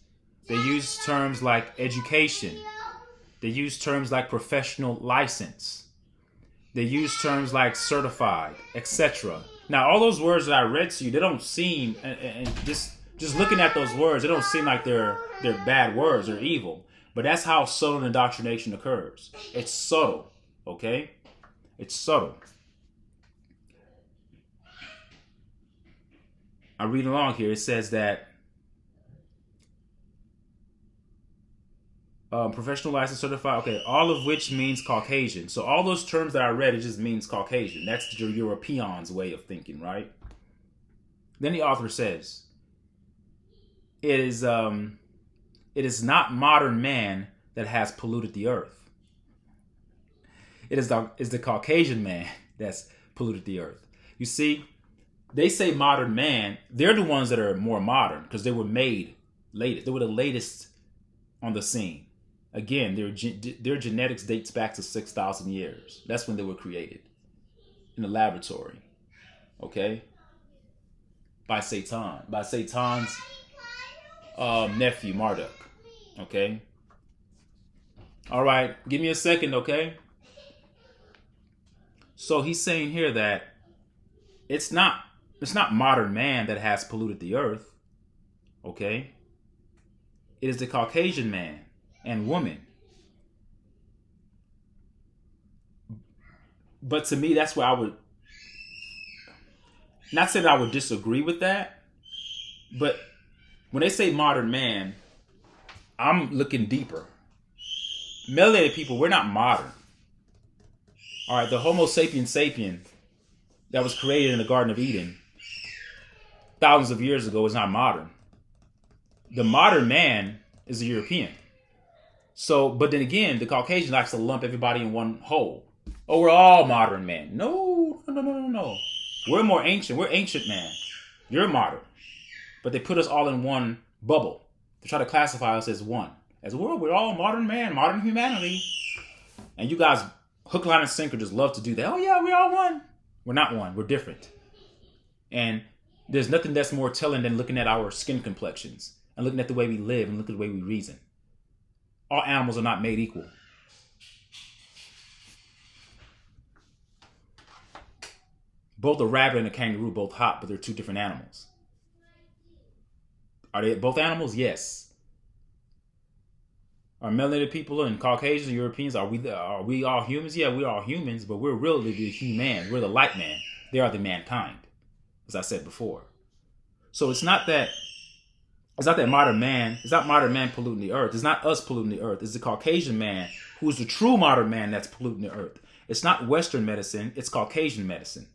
They use terms like education. They use terms like professional license. They use terms like certified, etc. Now, all those words that I read to you, they don't seem, and just looking at those words, they don't seem like they're bad words or evil. But that's how subtle indoctrination occurs. It's subtle, okay? It's subtle. I read along here. It says that professional license, certified, okay, all of which means Caucasian. So all those terms that I read, it just means Caucasian. That's your European's way of thinking, right? Then the author says, it is not modern man that has polluted the earth. It is the Caucasian man that's polluted the earth. You see, they say modern man, they're the ones that are more modern because they were made latest. They were the latest on the scene. Again, their genetics dates back to 6,000 years. That's when they were created in the laboratory. Okay? By Satan's nephew, Marduk. Okay? All right, give me a second, okay? So he's saying here that it's not modern man that has polluted the earth. Okay? It is the Caucasian man and woman. But to me, that's where I would not say that I would disagree with that, but when they say modern man, I'm looking deeper. Melanated people, we're not modern. All right, the Homo sapiens sapien that was created in the Garden of Eden thousands of years ago is not modern. The modern man is a European. So, but then again, the Caucasian likes to lump everybody in one hole. Oh, we're all modern men. No. We're more ancient. We're ancient man. You're modern. But they put us all in one bubble to try to classify us as one. As we're all modern man, modern humanity. And you guys, hook, line, and sinker, just love to do that. Oh yeah, we're all one. We're not one. We're different. And there's nothing that's more telling than looking at our skin complexions and looking at the way we live and looking at the way we reason. All animals are not made equal. Both a rabbit and a kangaroo, both hot, but they're two different animals. Are they both animals? Yes. Are melanated people and Caucasians and Europeans, are we all humans? Yeah, we're all humans, but we're really the human. We're the light man. They are the mankind, as I said before. So it's not that modern man, it's not modern man polluting the earth. It's not us polluting the earth. It's the Caucasian man who's the true modern man that's polluting the earth. It's not Western medicine, it's Caucasian medicine.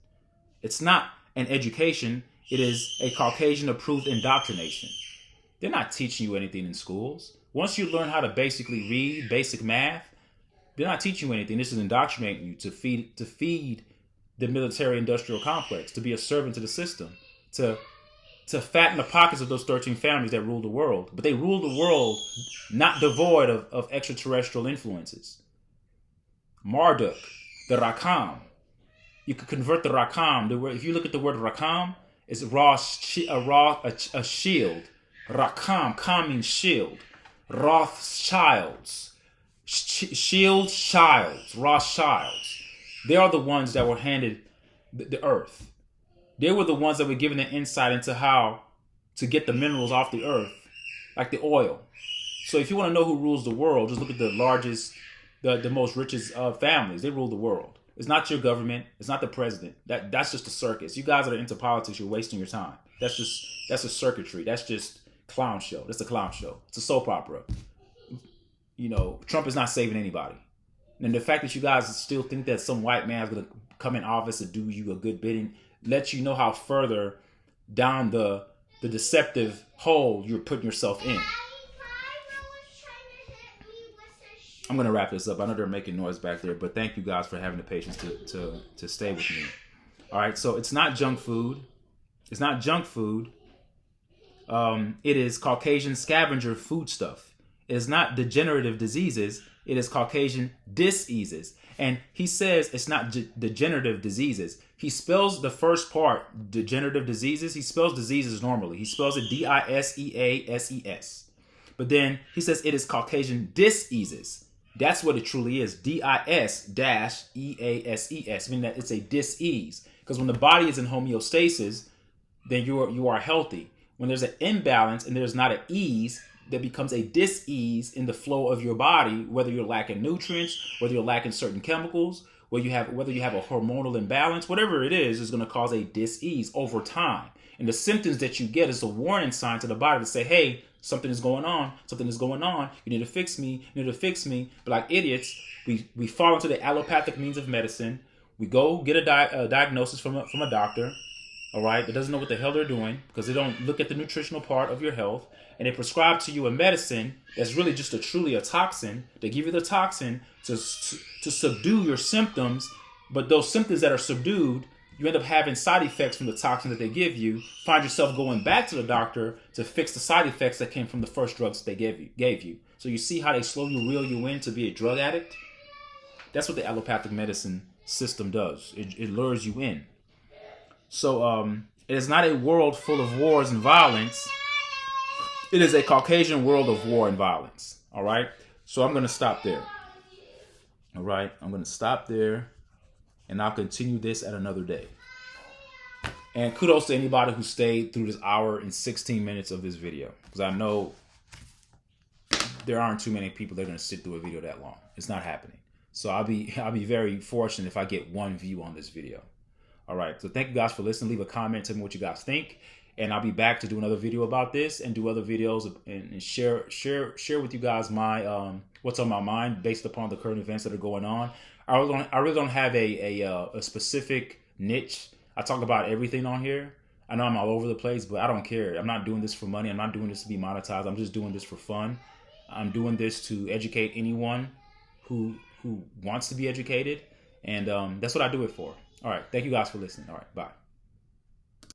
It's not an education, it is a Caucasian approved indoctrination. They're not teaching you anything in schools. Once you learn how to basically read basic math, they're not teaching you anything. This is indoctrinating you to feed the military industrial complex, to be a servant to the system, to fatten the pockets of those 13 families that rule the world. But they rule the world not devoid of extraterrestrial influences. Marduk, the Rakam. You could convert the Rakam. If you look at the word Rakam, it's a shield. Rakam, Kam means shield. Rothschilds. Shield childs. Rothschilds. They are the ones that were handed the earth. They were the ones that were given an insight into how to get the minerals off the earth, like the oil. So if you want to know who rules the world, just look at the largest, the most richest families. They rule the world. It's not your government. It's not the president. That's just a circus. You guys that are into politics, you're wasting your time. That's a circuitry. That's just clown show. That's a clown show. It's a soap opera. You know, Trump is not saving anybody. And the fact that you guys still think that some white man is going to come in office and do you a good bidding lets you know how further down the deceptive hole you're putting yourself in. I'm going to wrap this up. I know they're making noise back there, but thank you guys for having the patience to stay with me. All right, so it's not junk food. It's not junk food. It is Caucasian scavenger food stuff. It is not degenerative diseases. It is Caucasian diseases. And he says it's not degenerative diseases. He spells the first part, degenerative diseases. He spells diseases normally. He spells it Dieseases. But then he says it is Caucasian diseases. That's what it truly is. Dis-eases, meaning that it's a dis-ease. Because when the body is in homeostasis, then you are healthy. When there's an imbalance and there's not an ease, that becomes a dis-ease in the flow of your body, whether you're lacking nutrients, whether you're lacking certain chemicals, whether you have a hormonal imbalance, whatever it is going to cause a dis-ease over time. And the symptoms that you get is a warning sign to the body to say, hey, something is going on. Something is going on. You need to fix me. You need to fix me. But like idiots, we fall into the allopathic means of medicine. We go get a diagnosis from a doctor, all right, that doesn't know what the hell they're doing because they don't look at the nutritional part of your health. And they prescribe to you a medicine that's really just truly a toxin. They give you the toxin to subdue your symptoms. But those symptoms that are subdued, you end up having side effects from the toxin that they give you. Find yourself going back to the doctor to fix the side effects that came from the first drugs they gave you. So you see how they slowly reel you in to be a drug addict? That's what the allopathic medicine system does. It lures you in. So it is not a world full of wars and violence. It is a Caucasian world of war and violence. All right? So I'm going to stop there. All right? I'm going to stop there. And I'll continue this at another day. And kudos to anybody who stayed through this hour and 16 minutes of this video. Because I know there aren't too many people that are going to sit through a video that long. It's not happening. So I'll be very fortunate if I get one view on this video. All right. So thank you guys for listening. Leave a comment. Tell me what you guys think. And I'll be back to do another video about this and do other videos and share with you guys my what's on my mind based upon the current events that are going on. I really don't have a specific niche. I talk about everything on here. I know I'm all over the place, but I don't care. I'm not doing this for money. I'm not doing this to be monetized. I'm just doing this for fun. I'm doing this to educate anyone who wants to be educated. And that's what I do it for. All right. Thank you guys for listening. All right. Bye.